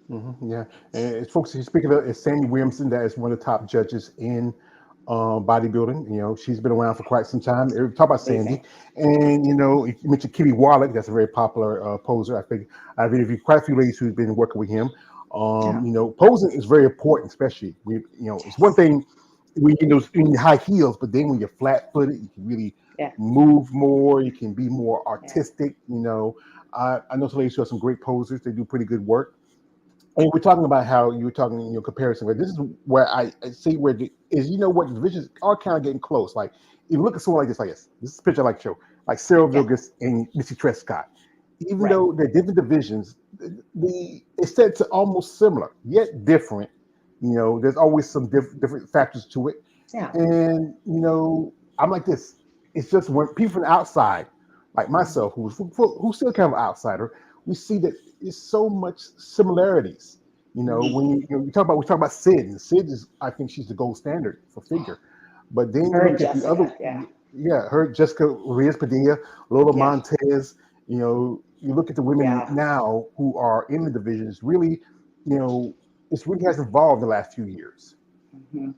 Yeah, and it's folks. Speaking of, it's Sandy Williamson, that is one of the top judges in bodybuilding. She's been around for quite some time. Talk about Sandy, amazing. and you mentioned Kitty Wallach. That's a very popular poser. I think I've interviewed quite a few ladies who've been working with him. Yeah. Posing is very important, especially it's one Yes. thing when in your high heels, but then when you're flat footed, you can really Yeah. move more. You can be more Yeah. artistic. I know some ladies who are some great posers. They do pretty good work. And we're talking about how you were talking in your comparison, but this is where I see where what the divisions are kind of getting close. Like you look at someone like this, this is a picture I like to show, like Sarah Yeah. Vilgus and Missy Trescott. Even Right. though they're different divisions, it's said to almost similar, yet different. There's always some different factors to it. Yeah. And I'm like this. It's just when people from the outside, like myself, who's still kind of an outsider, we see that it's so much similarities. Mm-hmm. When we talk about Sid, and Sid is, I think she's the gold standard for figure. But then you Her and look at the other, Jessica. Yeah. yeah, her, Jessica Reyes Padilla, Lola Yeah. Montez. You look at the women Yeah. now who are in the division. It's really, it's really has evolved the last few years. Mm-hmm.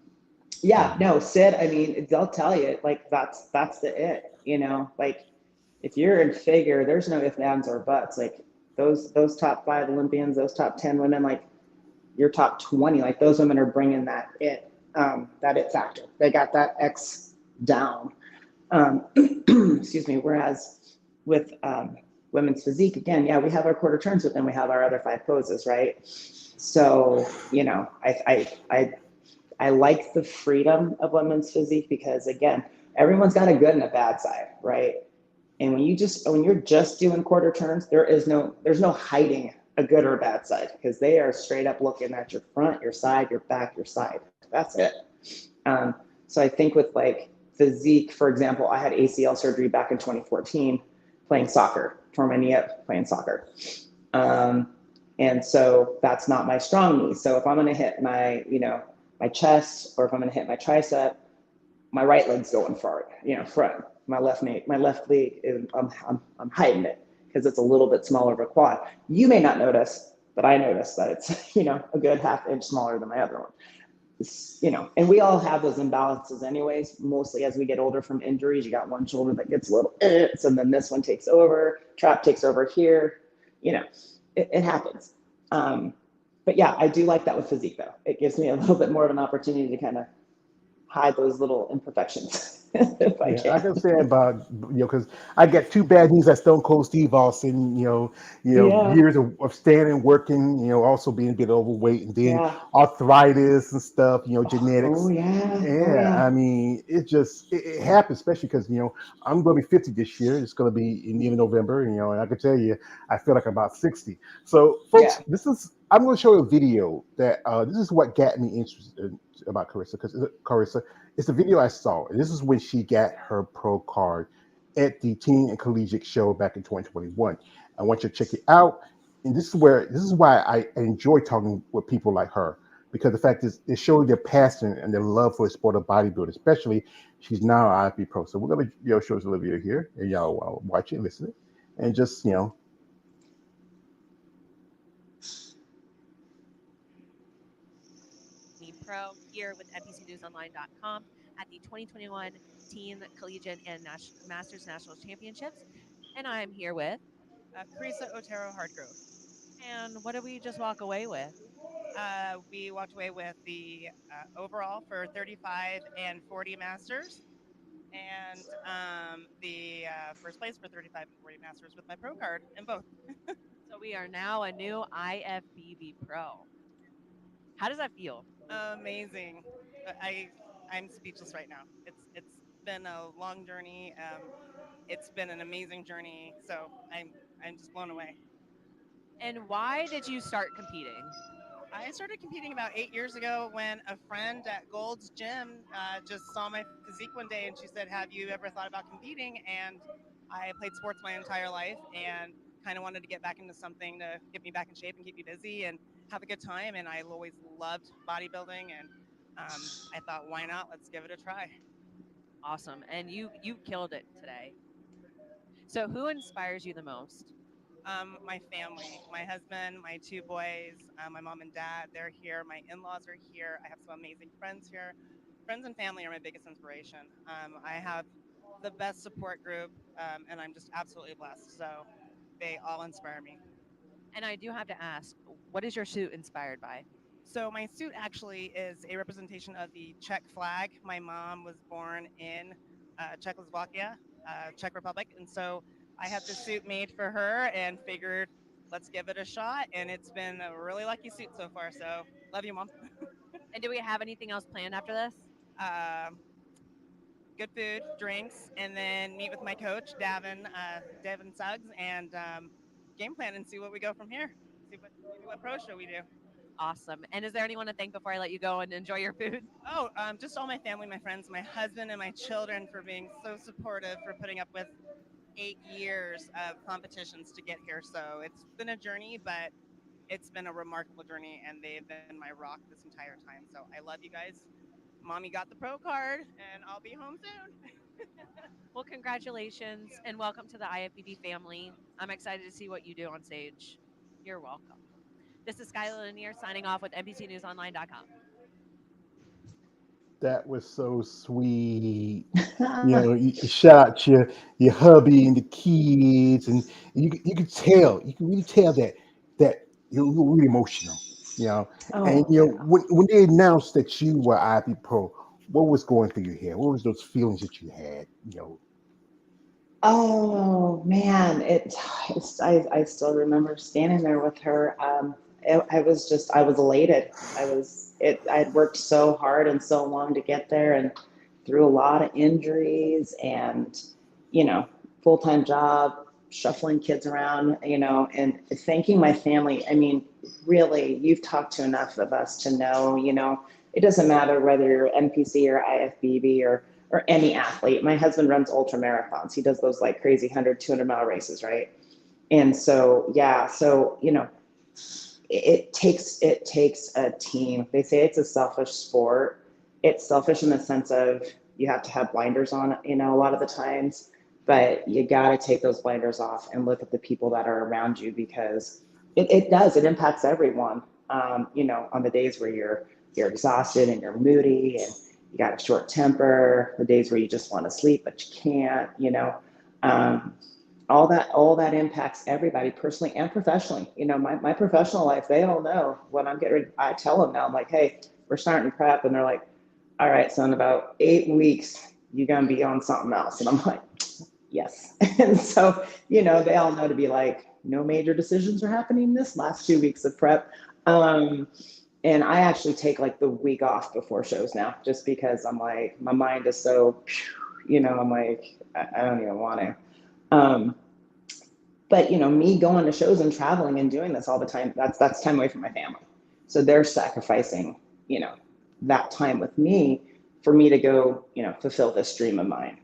Yeah, Mhm. no, Sid, I mean, they'll tell you, like, that's the like, if you're in figure, there's no ifs, ands, or buts. Like, those top 5 Olympians, those top 10 women, like, your top 20, like, those women are bringing that it factor. They got that X down. Excuse me. Whereas with women's physique, again, yeah, we have our quarter turns, but then we have our other 5 poses, right? So, I like the freedom of women's physique because again, everyone's got a good and a bad side, right? And when you're just doing quarter turns, there's no hiding a good or a bad side because they are straight up looking at your front, your side, your back, your side. That's it. Um, so I think with like physique, for example, I had ACL surgery back in 2014 playing soccer, tore my knee up playing soccer. Um, and so that's not my strong knee. So if I'm going to hit my chest, or if I'm going to hit my tricep, my right leg's going forward, front. My left leg is I'm hiding it because it's a little bit smaller of a quad. You may not notice, but I notice that it's, a good half inch smaller than my other one. And we all have those imbalances anyways, mostly as we get older from injuries. You got one shoulder that gets a little, so then this one takes over, trap takes over here, it happens. But yeah, I do like that with physique though. It gives me a little bit more of an opportunity to kind of hide those little imperfections if I Yeah, I can can. say about because I got two bad knees like Stone Cold Steve Austin. Yeah, Years of standing, working. Also being a bit overweight, and then yeah. arthritis and stuff. Oh Genetics. yeah, oh Yeah, yeah. I mean, it happens, especially because I'm going to be 50 this year. It's going to be in November. And I can tell you, I feel like I'm about 60. So, Yeah. folks, I'm going to show you a video that this is what got me interested about Karrisa because Karrisa. It's the video I saw. And this is when she got her pro card at the Teen and Collegiate Show back in 2021. I want you to check it out. And this is why I enjoy talking with people like her because the fact is it shows their passion and their love for the sport of bodybuilding, especially she's now an IFB pro. So we're gonna show us a little video here and y'all watch it, listen it, and just Me Pro here with NBCNewsOnline.com at the 2021 Teen Collegiate and Masters National Championships. And I'm here with, Karrisa Otero-Hardgove. and what did we just walk away with? We walked away with the overall for 35 and 40 Masters, and the first place for 35 and 40 Masters with my pro card in both. So we are now a new IFBB Pro. How does that feel? Amazing. I'm speechless right now. It's been a long journey. It's been an amazing journey. So I'm just blown away. And why did you start competing? I started competing about 8 years ago when a friend at Gold's Gym just saw my physique one day and she said, "Have you ever thought about competing?" And I played sports my entire life and kind of wanted to get back into something to get me back in shape and keep me busy and have a good time. And I always loved bodybuilding, and I thought, why not? Let's give it a try. Awesome. And you killed it today. So who inspires you the most? My family, my husband, my two boys, my mom and dad, they're here. My in laws are here. I have some amazing friends here. Friends and family are my biggest inspiration. I have the best support group, and I'm just absolutely blessed. So they all inspire me. And I do have to ask, what is your suit inspired by? So my suit actually is a representation of the Czech flag. My mom was born in Czechoslovakia, Czech Republic, and so I had this suit made for her and figured let's give it a shot. And it's been a really lucky suit so far. So love you, mom. And do we have anything else planned after this? Um, Good food, drinks, and then meet with my coach, Davin Suggs, and game plan and see what we go from here. See what maybe what pro show we do. Awesome. And is there anyone to thank before I let you go and enjoy your food? Oh, just all my family, my friends, my husband, and my children for being so supportive, for putting up with 8 years of competitions to get here. So it's been a journey, but it's been a remarkable journey, and they've been my rock this entire time. So I love you guys. Mommy got the pro card, and I'll be home soon. Well, congratulations and welcome to the IFBB family. I'm excited to see what you do on stage. You're welcome. This is Skylar Lanier signing off with NBCNewsOnline.com. that was so sweet. You shout out your hubby and the kids, and you can really tell that you're really emotional. You know, and Oh yeah. when they announced that you were IB Pro, what was going through your head? What was those feelings that you had? Oh man, I still remember standing there with her. I was elated. I had worked so hard and so long to get there, and through a lot of injuries and, you know, full-time job, shuffling kids around, and thanking my family. I mean, really, you've talked to enough of us to know, it doesn't matter whether you're NPC or IFBB or any athlete. My husband runs ultra marathons. He does those like crazy 100, 200-mile races, right? And so, yeah, so, it takes a team. They say it's a selfish sport. It's selfish in the sense of you have to have blinders on, a lot of the times. but you got to take those blinders off and look at the people that are around you, because it impacts everyone. On the days where you're exhausted and you're moody and you got a short temper, the days where you just want to sleep but you can't, um, all that impacts everybody personally and professionally. My professional life, they all know when I'm getting ready, I tell them now, I'm like, hey, we're starting prep, and they're like, all right, so in about 8 weeks you're gonna be on something else, and I'm like, yes. And so, they all know to be like, no major decisions are happening this last 2 weeks of prep. Um, and I actually take like the week off before shows now, just because I'm like, my mind is so, I'm like, I don't even want to. Um, but me going to shows and traveling and doing this all the time, that's time away from my family. So they're sacrificing, that time with me for me to go, fulfill this dream of mine.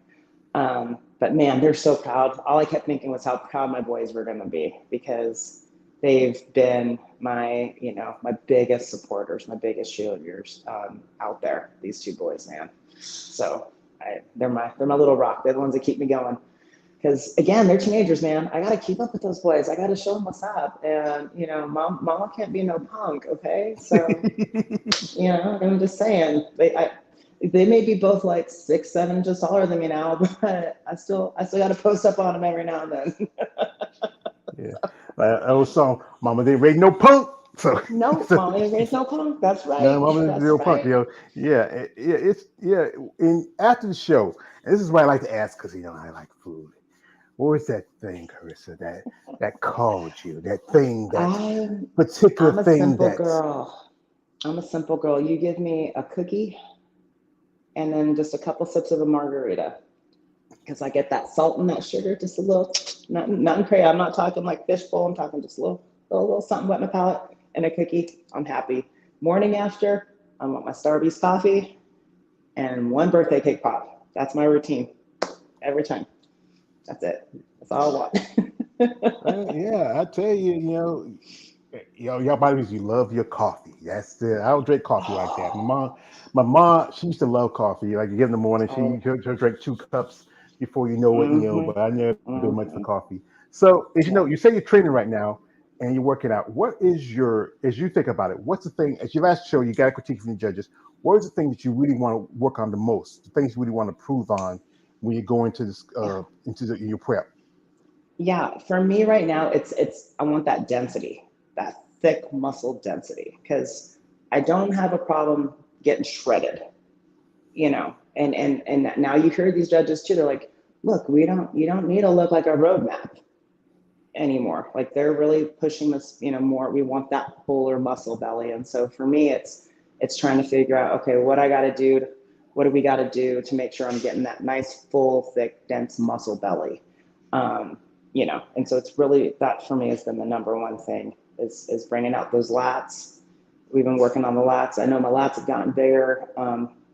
But man, they're so proud. All I kept thinking was how proud my boys were going to be, because they've been my biggest supporters, my biggest cheerleaders out there. These two boys, man. So they're my little rock. They're the ones that keep me going. Because again, they're teenagers, man. I got to keep up with those boys. I got to show them what's up. And mama can't be no punk, okay? So I'm just saying, they may be both like 6, 7 inches taller than me now, but I still got to post up on them every now and then. Yeah. That was song, Mama didn't raise no punk. So, No, so mama ain't raised no punk. That's no, right. Mama didn't That's raise no punk. right. Yeah, it's yeah. And after the show, and this is why I like to ask, because I like food. What was that thing, Karrisa, that called you? That thing, that I'm particular I'm a thing simple that. girl. I'm a simple girl. You give me a cookie and then just a couple sips of a margarita, because I get that salt and that sugar, just a little, nothing crazy. I'm not talking like fishbowl. I'm talking just a little something wet in my palate, and a cookie. I'm happy. Morning after, I want my Starbucks coffee and one birthday cake pop. That's my routine every time. That's it. That's all I want. Yeah, I tell you, y'all bodies, you love your coffee. That's the I don't drink coffee like that. My mom, she used to love coffee. Like you get in the morning, Oh, she'll drink 2 cups before you know it, mm-hmm, but I never do much for mm-hmm. coffee. So as you know, Yeah. you say you're training right now and you're working out. What is as you think about it, what's the thing, as your last show, you got a critique from the judges. What is the thing that you really want to work on the most? The things you really want to prove on when you go into this Yeah. in your prep? Yeah, for me right now, it's I want that density, that thick muscle density, because I don't have a problem getting shredded, And now you hear these judges too. They're like, look, you don't need to look like a roadmap anymore. Like they're really pushing this, more. We want that fuller muscle belly, and so for me, it's trying to figure out, okay, what do we got to do to make sure I'm getting that nice, full, thick, dense muscle belly. And so it's really that for me has been the number one thing is bringing out those lats. We've been working on the lats. I know my lats have gotten bigger.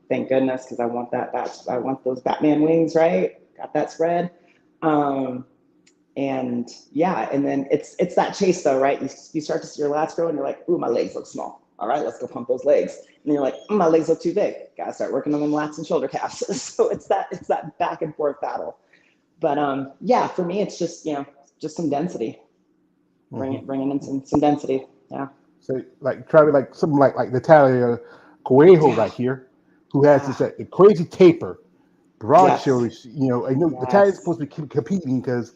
Thank goodness, because I want I want those Batman wings, right? Got that spread. Um, and yeah, and then it's that chase though, right? You start to see your lats grow and you're like, ooh, my legs look small. All right, let's go pump those legs. And you're like, my legs look too big. Gotta start working on them lats and shoulder calves. So it's that back and forth battle. But yeah, for me, it's just some density, Mm-hmm. bringing in some density. Yeah, So like try to like something like Natalia Coelho yeah, right here, who has yeah, this crazy taper, broad yes, shoulders. I know Natalia's yes. supposed to be competing because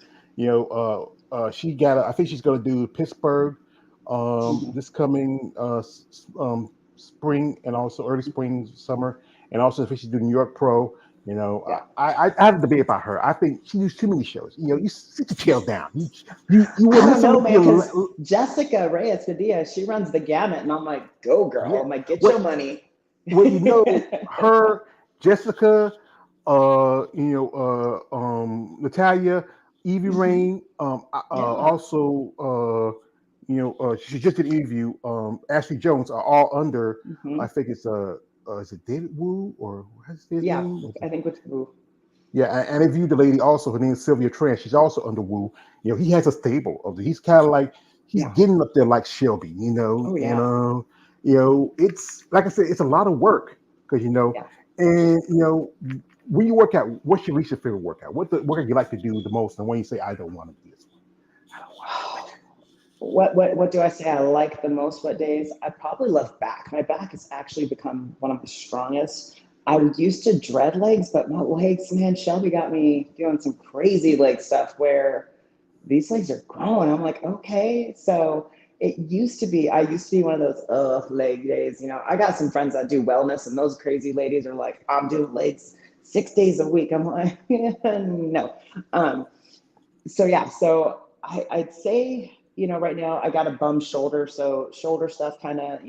she got I think she's going to do Pittsburgh Hmm. this coming spring, and also early spring summer, and also I think she's doing New York Pro. Yeah. I have a debate about her. I think she used too many shows. You sit your tail down. You I wouldn't don't miss a know, lick of man, your because Jessica Reyes Padilla, she runs the gamut, and I'm like, go girl. yeah. I'm like, get your What money. Well, her, Jessica, Natalia, Evie Hmm. Rain, Yeah. also, she just did an interview. Ashley Jones are all under. Hmm. I think it's is it David Wu or what's his Yeah, name? I think with Boo. Yeah, and I interviewed the lady also. Her name is Sylvia Tran. She's also under Wu. He has a stable of. He's kind of like he's Yeah. getting up there like Shelby. Oh And yeah. it's like I said, it's a lot of work because Yeah. and when you work out, what's your least favorite workout? What workout you like to do the most, and when you say I don't want to do this, I don't want to do it. What do I say I like the most? What days? I probably love back. My back has actually become one of my strongest. I used to dread legs, but my legs, man, Shelby got me doing some crazy leg stuff where these legs are growing. I'm like, okay. So I used to be one of those leg days. I got some friends that do wellness, and those crazy ladies are like, I'm doing legs 6 days a week. I'm like, no. Um, so yeah, I'd say, right now I got a bum shoulder, so shoulder stuff kind of,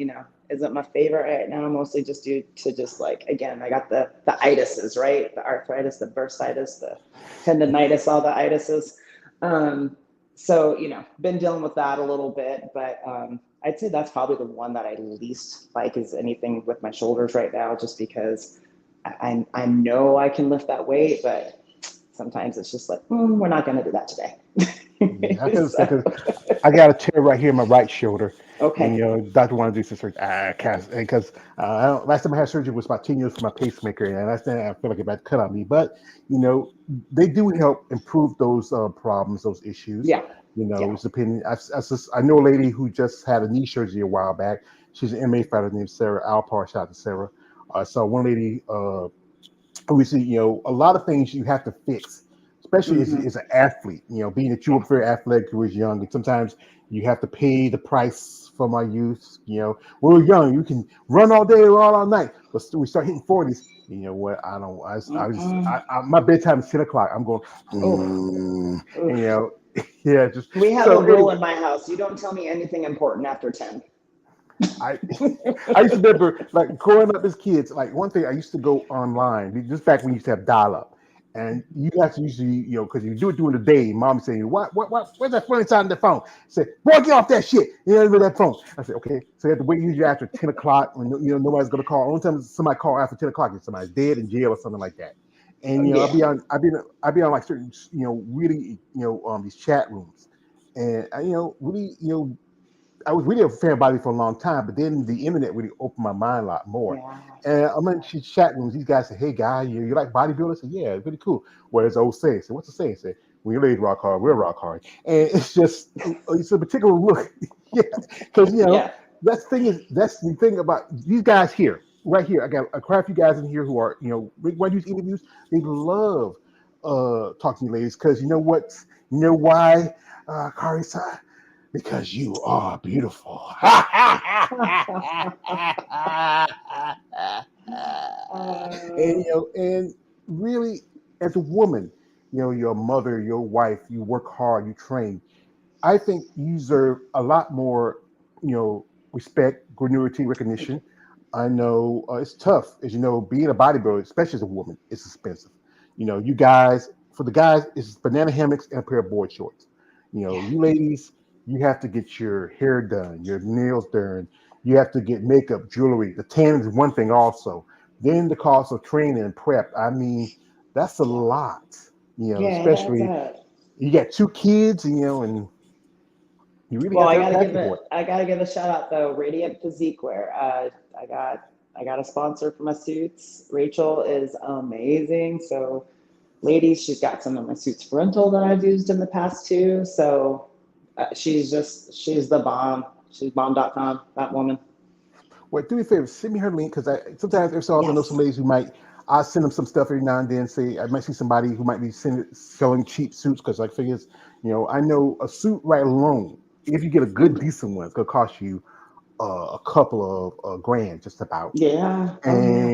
isn't my favorite right now, mostly just due to just like, again, I got the itises, right? The arthritis, the bursitis, the tendonitis, all the itises. Um, so, been dealing with that a little bit, but I'd say that's probably the one that I least like is anything with my shoulders right now, just because I know I can lift that weight, but sometimes it's just like, we're not going to do that today. Yeah, because So, I got a tear right here in my right shoulder, and okay. doctor wanted to do some surgery. I can't because last time I had surgery was about 10 years for my pacemaker, and last time I feel like it about to cut on me. But you know, they do help improve those problems, those issues. Yeah. Yeah. It's depending. I know a lady who just had a knee surgery a while back. She's an MMA fighter named Sarah Alpar. Shout out to Sarah. So one lady we see, a lot of things you have to fix, especially Hmm. as an athlete. Being that you were very athletic when you was young, and sometimes you have to pay the price for my youth. When we were young, you can run all day, run all night, but we start hitting 40s. You know what? I don't. My bedtime is 10 o'clock. I'm going, Oh, and oof. yeah, just We have a so rule anyway. in my house. You don't tell me anything important after 10. I I used to remember like growing up as kids. Like one thing, I used to go online just back when you used to have dial up, and you have to usually because you do it during the day. Mom saying, "What? Where's that funny sound on the phone?" Say, "Boy, get off that shit! You know, with that phone." I said, "Okay." So you have to wait usually after 10 o'clock when nobody's gonna call. Only time somebody call after 10 o'clock is somebody's dead in jail or something like that. And Yeah. I'll be on like certain really these chat rooms, and I really I was really a fan of body for a long time, but then the internet really opened my mind a lot more. Yeah. And I'm in these chat rooms. These guys say, "Hey, guy, you like bodybuilding?" I said, "Yeah, it's really cool." Whereas the old saying, "So what's the saying?" Say, "When your legs rock hard, we'll rock hard." And it's just it's a particular look, yeah. Because Yeah. that's the thing about these guys here, right here. I got quite a few guys in here who are when I do interviews, they love talking to ladies because you know what, why, Karrisa, because you are beautiful. And and really, as a woman, you're a mother, you're a wife, you work hard, you train. I think you deserve a lot more, respect, gratuity, recognition. I know it's tough, as you know, being a bodybuilder, especially as a woman, it's expensive. You guys, for the guys, it's banana hammocks and a pair of board shorts. Yeah. You ladies, you have to get your hair done, your nails done. You have to get makeup, jewelry. The tan is one thing also. Then the cost of training and prep. I mean, that's a lot. Yeah, that's Especially a. you got two kids, and you really Well, got to have passion for it. I gotta give a shout out though. Radiant Physique Wear. I got I got a sponsor for my suits. Rachel is amazing. So, ladies, she's got some of my suits rental that I've used in the past too. So, she's the bomb. She's bomb.com. That woman. Well, do me a favor, send me her link because I sometimes every so often I know some Yes. ladies who might. I send them some stuff every now and then. Say I might see somebody who might be selling cheap suits because like figures, I know a suit right alone. If you get a good Mhm. decent one, it's gonna cost you a couple of grand just about. Yeah. Oh yeah.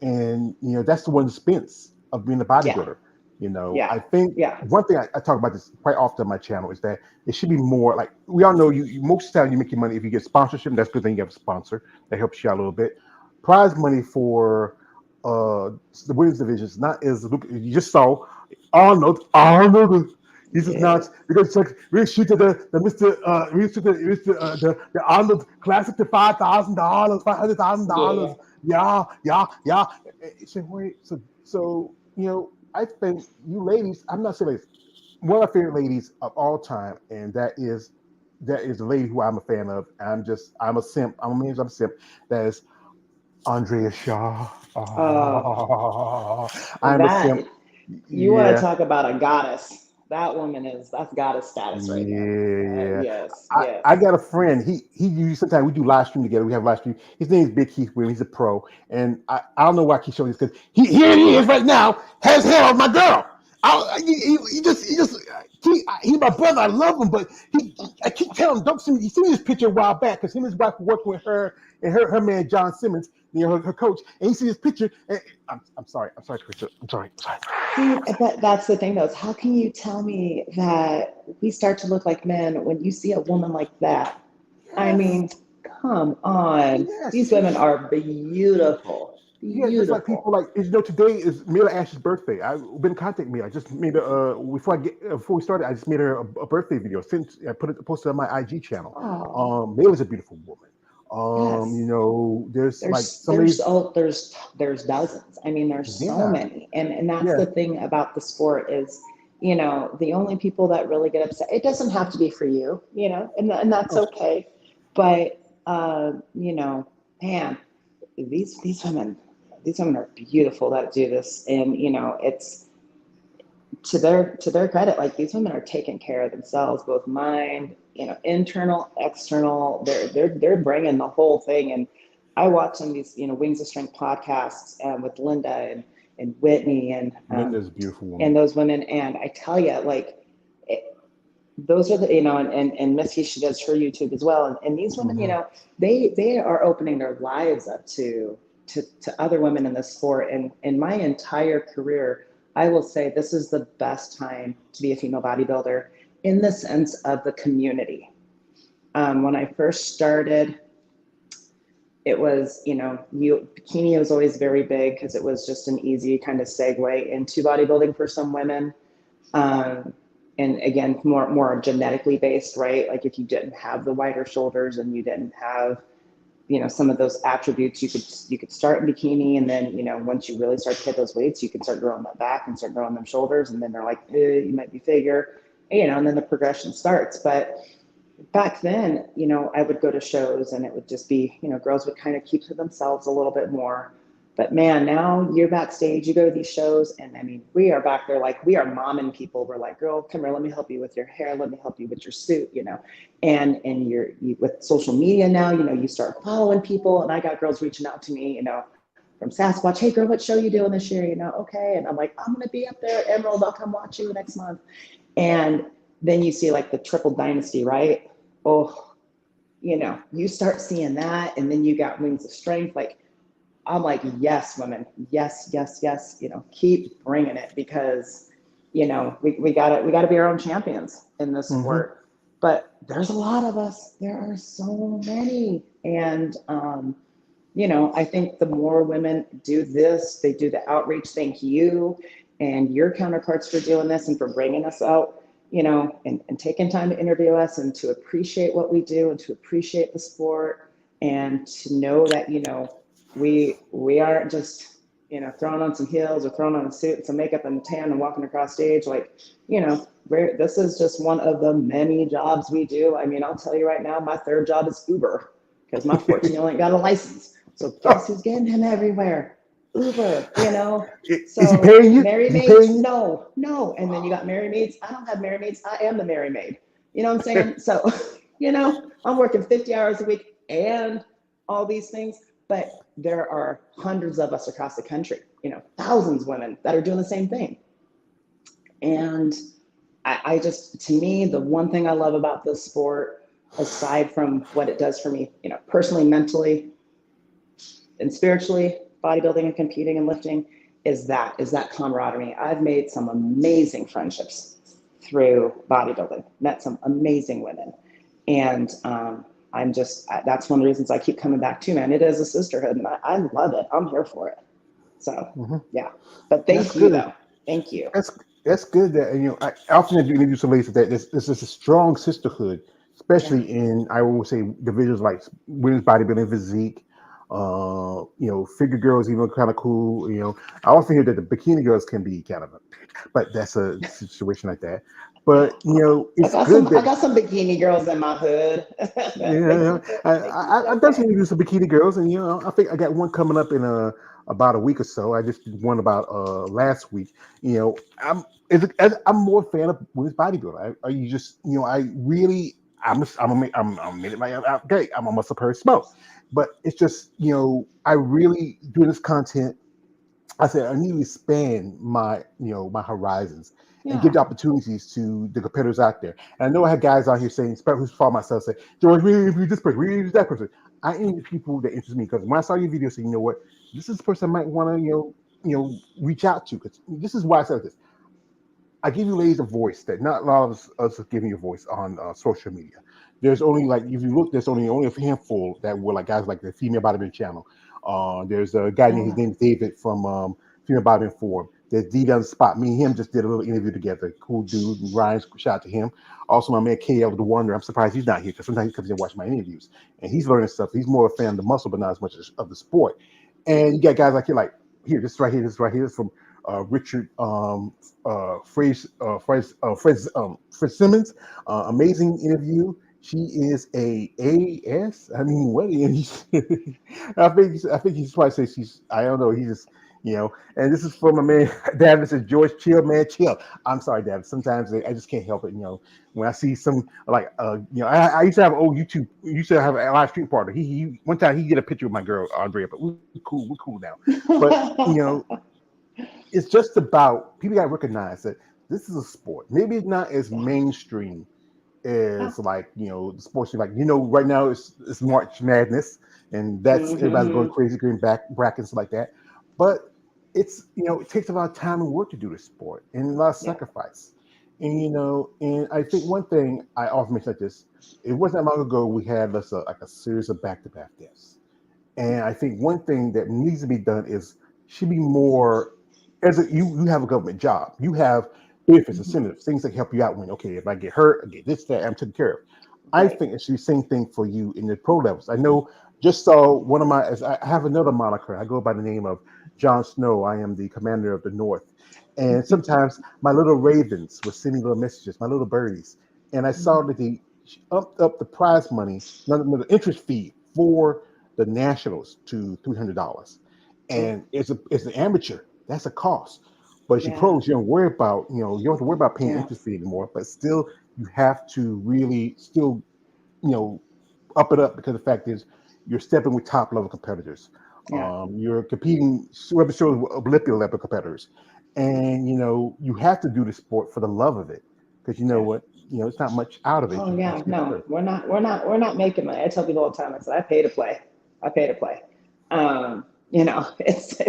And Yeah. that's the one expense of being a Yeah. bodybuilder. Yeah. I think Yeah. one thing I talk about this quite often on my channel is that it should be more like we all know most of the time you make your money if you get sponsorship. That's a good thing you have a sponsor that helps you out a little bit. Prize money for uh the women's division is not as you just saw Arnold. He just Yeah. announced because it's like we shoot the Mr. We shoot the Arnold Classic to $5,000, Yeah. $500,000. Yeah. So wait, I think you ladies. I'm not saying ladies. One of my favorite ladies of all time, and that is the lady who I'm a fan of. I'm a simp. I'm a simp. That is Andrea Shaw. Oh, Oh, I'm a that simp. you want to Yeah, talk about a goddess? That woman is that's goddess status right there. yeah. Yes, I yes. got a friend. He usually sometimes we do live stream together. We have live stream. His name is Big Keith Williams. He's a pro, and I don't know why I keep showing this because here he is right now. Has hair on my girl. He my brother. I love him, but I keep telling him don't see me. He seen this picture a while back because him and his wife were working with her and her man John Simmons, her coach, and he see this picture. And I'm sorry, Krista. I'm sorry. See, but that's the thing though, is how can you tell me that we start to look like men when you see a woman like that? I Yes, mean, come on. yes. These women are beautiful. Yeah, just like people Beautiful. like today is Mila Ash's birthday. I've been contacting me. I just made before we started. I just made her a birthday video. Since I posted on my IG channel. Oh, Mila's a beautiful woman. yes. There's like There's somebody. there's oh there's dozens. I mean, there's so Yeah, many. And that's yeah, the thing about the sport is, the only people that really get upset, it doesn't have to be for you, and that's oh, okay. But man, these women are beautiful that do this. And it's to their credit, like these women are taking care of themselves, both mind, internal, external. They're bringing the whole thing. And I watch some of these, Wings of Strength podcasts, with Linda and Whitney Linda's a beautiful and woman. those women. And I tell you, like, those are the, and Missy, she does her YouTube as well. And these women, Hmm. they are opening their lives up to other women in the sport. And in my entire career, I will say this is the best time to be a female bodybuilder in the sense of the community. When I first started, it was, bikini was always very big because it was just an easy kind of segue into bodybuilding for some women. Um, and again, more genetically based, right? Like if you didn't have the wider shoulders and you didn't have, some of those attributes, you could start in bikini, and then once you really start to hit those weights, you can start growing that back and start growing them shoulders, and then they're like, you might be figure, and then the progression starts. But back then, I would go to shows and it would just be, girls would kind of keep to themselves a little bit more. But man, now you're backstage, you go to these shows, and I mean, we are back there like we are momming people. We're like, girl, come here, let me help you with your hair, let me help you with your suit. And with social media now, you start following people, and I got girls reaching out to me, from Sasquatch, hey girl, what show you doing this year? Okay. And I'm like, I'm gonna be up there at Emerald, I'll come watch you next month. And then you see like the triple dynasty, right? Oh, you start seeing that, and then you got Wings of Strength. Like, I'm like, yes, women, yes, yes, yes. Keep bringing it, because we gotta be our own champions in this Hmm. sport. But there's a lot of us. There are so many, and I think the more women do this, they do the outreach. Thank you and your counterparts for doing this and for bringing us out, and taking time to interview us and to appreciate what we do and to appreciate the sport, and to know that, we aren't just, throwing on some heels or throwing on a suit and some makeup and tan and walking across stage. Like, this is just one of the many jobs we do. I mean, I'll tell you right now, my third job is Uber, because my 14-year-old ain't got a license. So guess who's getting him everywhere? Uber. Is he So paying you? Mary Is he Maids, paying you? no, no. And then you got Mary Maids. I don't have Mary Maids. I am the Mary Maid. You know what I'm saying? So, I'm working 50 hours a week and all these things, but there are hundreds of us across the country, thousands of women that are doing the same thing. And I just, to me, the one thing I love about this sport, aside from what it does for me, personally, mentally, and spiritually, bodybuilding and competing and lifting, is that camaraderie. I've made some amazing friendships through bodybuilding, met some amazing women, and that's one of the reasons I keep coming back to, man. It is a sisterhood, and I love it. I'm here for it. So Hmm. yeah, but That's thank you good. though. Thank you. That's that's good that I often do introduce some ladies that this is a strong sisterhood, Yeah. especially in I will say divisions like women's bodybuilding, physique, Figure girls even kind of cool. I often hear that the bikini girls can be kind of, but that's a situation like that. But I it's got good some. I that got some bikini girls in my hood. yeah, They keep it I've done some okay. reviews of bikini girls, and I think I got one coming up in about a week or so. I just did one about last week. I'm more a fan of women's bodybuilding. You just I really I'm a minute like okay I'm a muscle person smoke, but it's just I really doing this content. I said I need to expand my horizons and give Yeah. the opportunities to the competitors out there. And I know I had guys out here saying, especially who's follow myself, say, George, we interview this person, we interview that person. I interview people that interest me because when I saw your video, I said, you know what, this is the person I might want to reach out to because this is why I said this. I give you ladies a voice that not a lot of us are giving you a voice on social media. There's only like if you look, there's only a handful that were like guys like the Female Bodybuilding Channel. There's a guy named his Yeah. name is David from Female Bodybuilding Forum. There's D down the spot. Me and him just did a little interview together. Cool dude. Ryan, shout out to him. Also, my man KL the Wonder. I'm surprised he's not here because sometimes he comes in and watch my interviews and he's learning stuff. He's more a fan of the muscle, but not as much as of the sport. And you got guys like you like here, this right here is from Richard Fred Simmons. Amazing interview. She is a AS. I mean, what is? I think he's probably say she's. I don't know. He's just And this is from a man. David says, George, chill, man, chill. I'm sorry, David. Sometimes I just can't help it. When I see some like I used to have an old YouTube. Used to have a live stream partner. He one time he get a picture of my girl Andrea, but we're cool. We're cool now. But you know, it's just about people got to recognize that this is a sport. Maybe it's not as Yeah. mainstream Yeah. as like the sports. Like right now it's March Madness, and that's everybody's going Hmm. crazy, getting back brackets like that. But it's it takes a lot of time and work to do this sport, and a lot of Yeah. sacrifice. And I think one thing I often mention like this, it wasn't that long ago we had like a series of back-to-back deaths. And I think one thing that needs to be done is should be more as you have a government job. You have benefits, Hmm. incentives, things that help you out when okay, if I get hurt, I get this, that, I'm taken care of. I Right. think it should be the same thing for you in the pro levels. I know just saw one of my as I have another moniker. I go by the name of Jon Snow. I am the commander of the North. And sometimes my little ravens were sending little messages, my little birdies. And I saw that they upped up the prize money, the interest fee for the Nationals to $300, Oh, and it's an amateur. That's a cost. But as you yeah. pros, you don't worry about you don't have to worry about paying Yeah. interest fee anymore. But still, you have to really still you know up it up because the fact is you're stepping with top level competitors. Yeah. You're competing with Olympia level competitors, and you have to do the sport for the love of it because you know Yeah. what it's not much out of it. Oh You yeah. just get No, hurt. we're not making money. I tell people all the time. I said I pay to play. I pay to play. Yeah, it's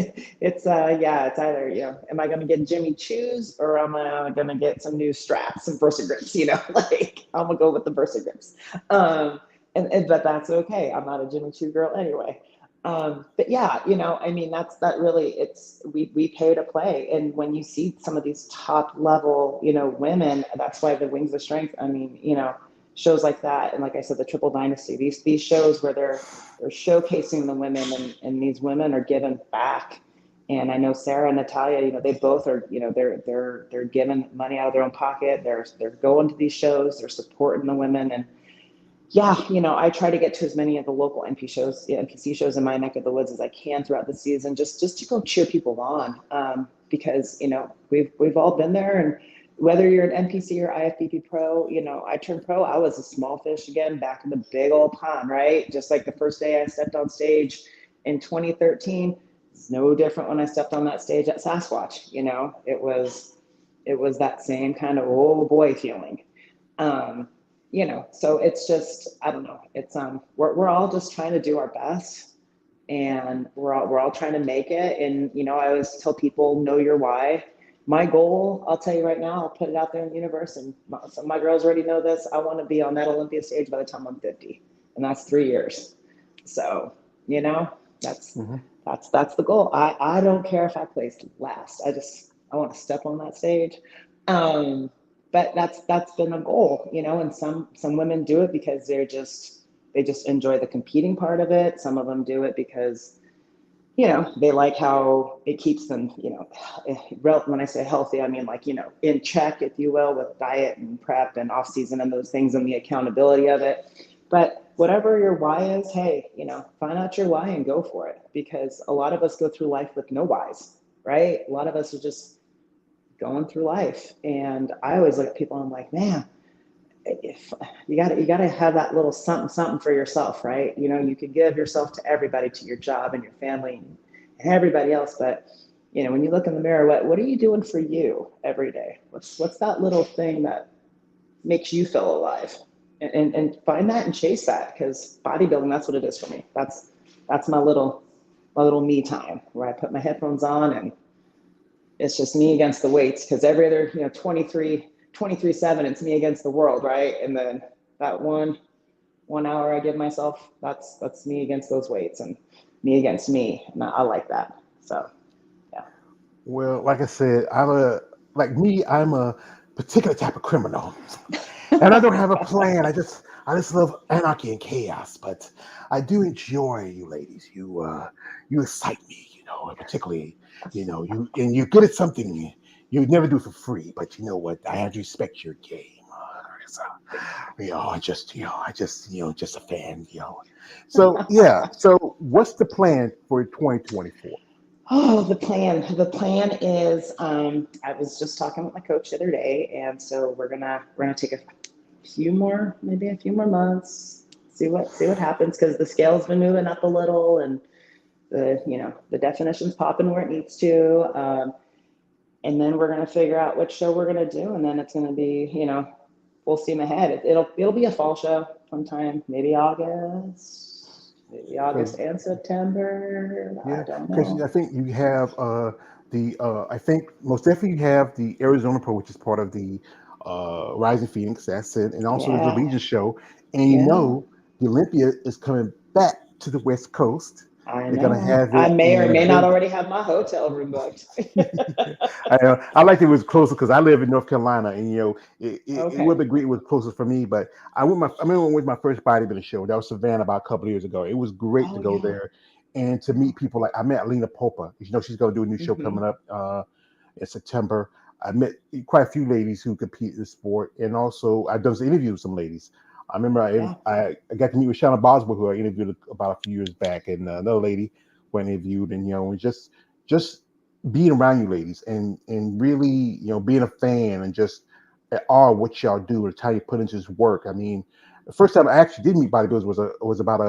either, am I gonna get Jimmy Choos or am I gonna get some new straps, some Versa grips, like I'm gonna go with the Versa grips. And but that's okay. I'm not a Jimmy Choo girl anyway. But yeah, I mean that really we pay to play. And when you see some of these top level, women, that's why the Wings of Strength, I mean, shows like that, and like I said, the Triple Dynasty, these shows where they're showcasing the women, and these women are giving back. And I know Sarah and Natalia, they both are, they're giving money out of their own pocket. They're going to these shows, they're supporting the women. And yeah, I try to get to as many of the local NPC shows in my neck of the woods as I can throughout the season, just to go cheer people on. Because we've all been there, and whether you're an NPC or IFBB pro, I turned pro. I was a small fish again, back in the big old pond, right? Just like the first day I stepped on stage in 2013. It's no different when I stepped on that stage at Sasquatch. It was that same kind of oh boy feeling. Um, so it's just, I don't know. It's we're all just trying to do our best, and we're all trying to make it. And I always tell people, know your why. My goal, I'll tell you right now, I'll put it out there in the universe, and some of my girls already know this. I want to be on that Olympia stage by the time I'm 50, and that's 3 years. So that's Mhm. that's the goal. I don't care if I place last. I want to step on that stage. Um, but that's been a goal, and some women do it because they're just they just enjoy the competing part of it. Some of them do it because, they like how it keeps them, when I say healthy, I mean like, in check, if you will, with diet and prep and off season and those things and the accountability of it. But whatever your why is, hey, find out your why and go for it, because a lot of us go through life with no whys, right? A lot of us are just going through life. And I always look at people and I'm like, man, if you gotta have that little something for yourself, right? You could give yourself to everybody, to your job and your family and everybody else, but when you look in the mirror, what are you doing for you every day? What's that little thing that makes you feel alive? And find that and chase that, because bodybuilding, that's what it is for me. That's my little me time, where I put my headphones on and it's just me against the weights, because every other 23/7, it's me against the world, right? And then that 1 hour I give myself, that's me against those weights and me against me, and I like that. So yeah. Well, like I said, I'm a particular type of criminal, and I don't have a plan. I just love anarchy and chaos. But I do enjoy you, ladies. You excite me. And particularly, you're good at something you would never do for free. But you know what? I have to respect your game. So, just a fan. So yeah. So what's the plan for 2024? Oh, the plan. The plan is, I was just talking with my coach the other day, and so we're gonna take maybe a few more months, see what happens, because the scale's been moving up a little, and the definition's popping where it needs to, and then we're gonna figure out which show we're gonna do, and then it's gonna be, full steam ahead. It'll be a fall show sometime, maybe Because August and September. I Yeah, don't because know. I think you have I think most definitely you have the Arizona Pro, which is part of the Rising Phoenix. That's it, and also there's a Yeah, Legion show, and yeah. the Olympia is coming back to the West Coast. I They're gonna know. have I it may or in may not Vegas. already have my hotel room booked. I like it was closer because I live in North Carolina, and it would Okay. be great. It was closer for me, but I remember with my first bodybuilding show. That was Savannah about a couple of years ago. It was great to Oh go yeah. there and to Yeah. meet people. Like I met Lena Popa. She's going to do a new show Hmm. coming up in September. I met quite a few ladies who compete in the sport, and also I've done some interviews with some ladies. I remember Yeah. I got to meet with Shanna Boswell, who I interviewed about a few years back, and another lady who I interviewed, and and just being around you ladies and really being a fan and just at awe of what y'all do and how you put into this work. I mean, the first time I actually did meet bodybuilders was about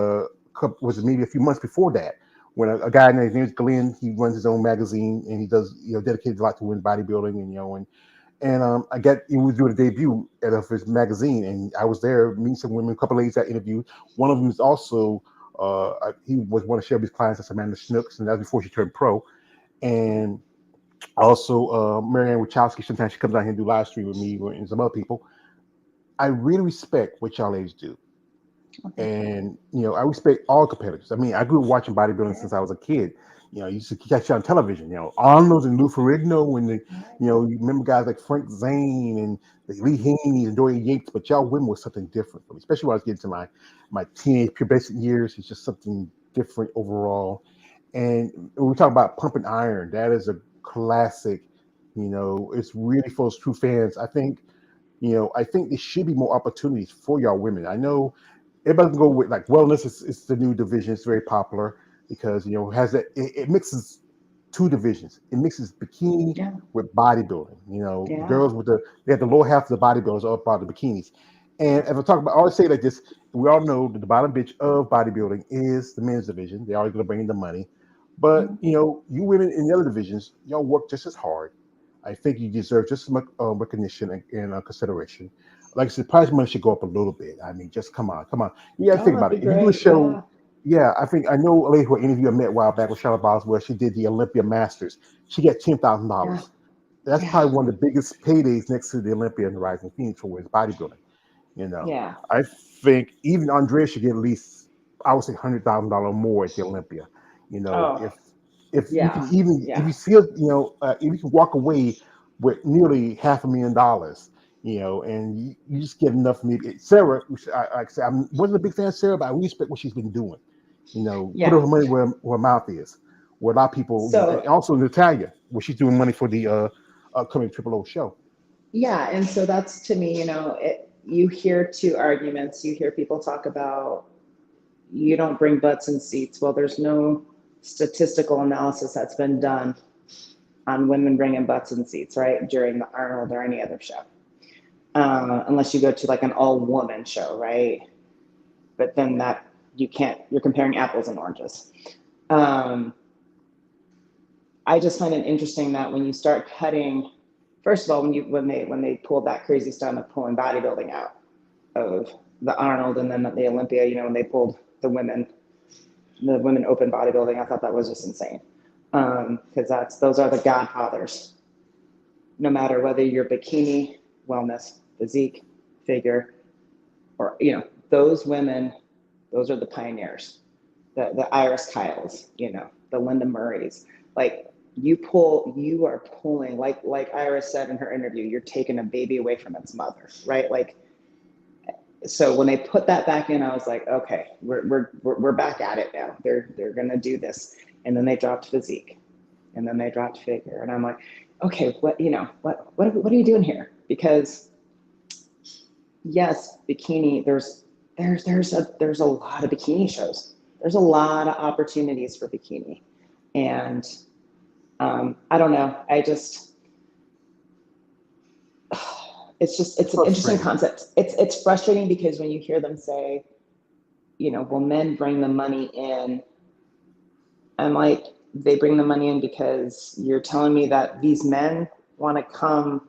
was maybe a few months before that, when a guy named Glenn, he runs his own magazine and he does dedicated a lot to women's bodybuilding, and I got he was doing a debut of his magazine, and I was there meeting some women, a couple of ladies I interviewed. One of them is also he was one of Shelby's clients. That's Amanda Snooks, and that was before she turned pro. And also Marianne Wachowski. Sometimes she comes out here and do live stream with me and some other people. I really respect what y'all ladies do, Oh, thank you. and I respect all competitors. I mean, I grew up watching bodybuilding Yeah. since I was a kid. You used to catch it on television. Arnold and Lou Ferrigno, and you remember guys like Frank Zane and Lee Haney and Dory Yates. But y'all women was something different for me, especially when I was getting to my teenage pubescent years. It's just something different overall. And when we talk about pumping iron, that is a classic. It's really for those true fans. I think there should be more opportunities for y'all women. I know everybody can go with like wellness is the new division. It's very popular because it has it mixes two divisions. It mixes bikini Yeah. with bodybuilding. The Yeah. girls they have the lower half of the bodybuilders are about the bikinis. And if I talk about, I always say like this, we all know that the bottom bitch of bodybuilding is the men's division. They're always going to bring in the money. But Yeah. you women in the other divisions, y'all work just as hard. I think you deserve just as much recognition and consideration. Like I said, prize money should go up a little bit. I mean, just come on, come on. You got to Oh, think that'd about be it. If you do a great. show, Yeah. yeah, I know a lady who I interviewed I met a while back with Charlotte Boswell. She did the Olympia Masters. She got Yeah. $10,000. That's Yeah. probably one of the biggest paydays next to the Olympia and the Rising Phoenix for women's bodybuilding. You know, Yeah. I think even Andrea should get at least, I would say, $100,000 more at the Olympia. Oh, If you yeah. can even if Yeah. you feel if you can walk away with nearly $500,000, And you just get enough media. Sarah, which like I said, I wasn't a big fan of Sarah, but I respect what she's been doing. Put Yeah. her money where her mouth is. Where a lot of people, and So also Natalia, where she's doing money for the upcoming Triple O show. yeah, and so that's to me, you hear two arguments. You hear people talk about you don't bring butts in seats. Well, there's no statistical analysis that's been done on women bringing butts in seats, right, during the Arnold or any other show, unless you go to like an all-woman show, right? But then that you can't. You're comparing apples and oranges. Um, I just find it interesting that when you start cutting, first of all, when they pulled that crazy stunt of pulling bodybuilding out of the Arnold and then the Olympia, when they pulled the women open bodybuilding, I thought that was just insane. Because those are the godfathers. No matter whether you're bikini, wellness, physique, figure, or those women, those are the pioneers. The Iris Kyles, the Linda Murrays. Like you are pulling, like Iris said in her interview, you're taking a baby away from its mother, right? Like, so when they put that back in, I was like, okay, we're back at it now. They're gonna do this, and then they dropped physique, and then they dropped figure, and I'm like, okay, what are you doing here? Because yes, bikini. There's a lot of bikini shows. There's a lot of opportunities for bikini, and I don't know. It's an interesting Frustrating. concept. It's frustrating because when you hear them say, well, men bring the money in, I'm like, they bring the money in because you're telling me that these men want to come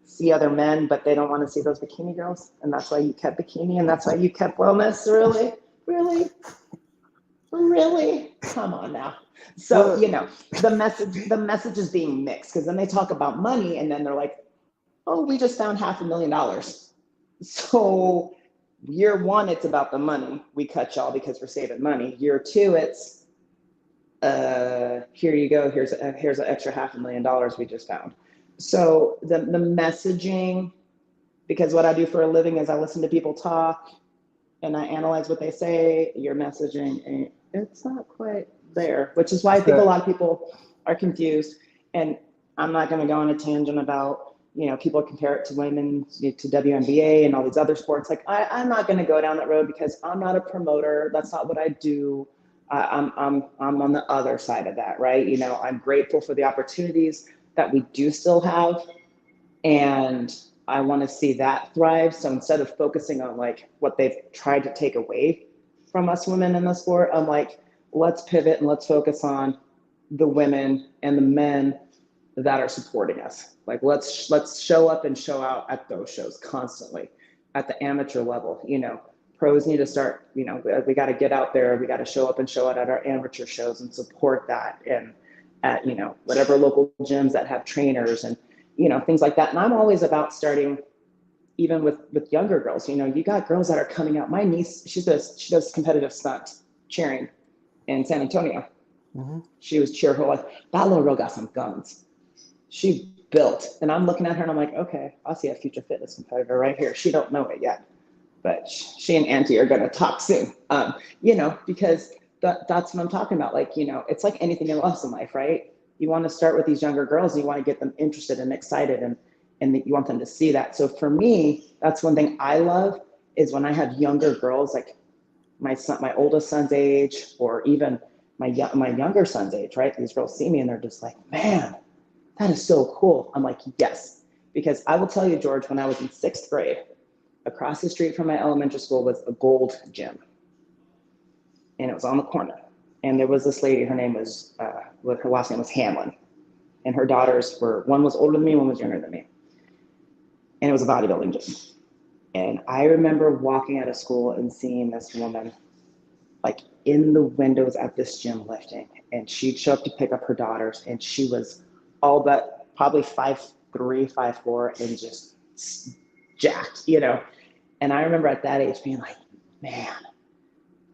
see other men, but they don't want to see those bikini girls, and that's why you kept bikini, and that's why you kept wellness. Really, really, really. Come on now. So Well, the message is being mixed because then they talk about money, and then they're like, oh, we just found $500,000. So year one, it's about the money. We cut y'all because we're saving money. Year two, it's here you go. Here's an extra $500,000 we just found. So the messaging, because what I do for a living is I listen to people talk and I analyze what they say. Your messaging, it's not quite there, which is why I think a lot of people are confused. And I'm not going to go on a tangent about, people compare it to women, to WNBA and all these other sports. Like I'm not going to go down that road because I'm not a promoter. That's not what I do. I'm on the other side of that, right? I'm grateful for the opportunities that we do still have, and I want to see that thrive. So instead of focusing on like what they've tried to take away from us women in the sport, I'm like, let's pivot and let's focus on the women and the men that are supporting us. Like let's show up and show out at those shows constantly at the amateur level. Pros need to start, we got to get out there. We got to show up and show out at our amateur shows and support that. And at, whatever local gyms that have trainers and, things like that. And I'm always about starting even with younger girls. You got girls that are coming out. My niece, she does competitive stunt cheering in San Antonio. mm-hmm. She was cheer her life. That little girl got some guns. She built, and I'm looking at her and I'm like, okay, I'll see a future fitness competitor right here. She don't know it yet, but she and Auntie are gonna talk soon. Because that's what I'm talking about. Like, it's like anything else in life, right? You want to start with these younger girls and you want to get them interested and excited and you want them to see that. So for me, that's one thing I love is when I have younger girls, like my oldest son's age, or even my younger son's age, right? These girls see me and they're just like, man, that is so cool. I'm like, yes, because I will tell you, George, when I was in 6th grade, across the street from my elementary school was a Gold Gym, and it was on the corner. And there was this lady, her last name was Hamlin, and her daughters one was older than me, one was younger than me. And it was a bodybuilding gym. And I remember walking out of school and seeing this woman like in the windows at this gym lifting, and she'd show up to pick up her daughters, and she was all but probably 5'3", 5'4", and just jacked, And I remember at that age being like, man,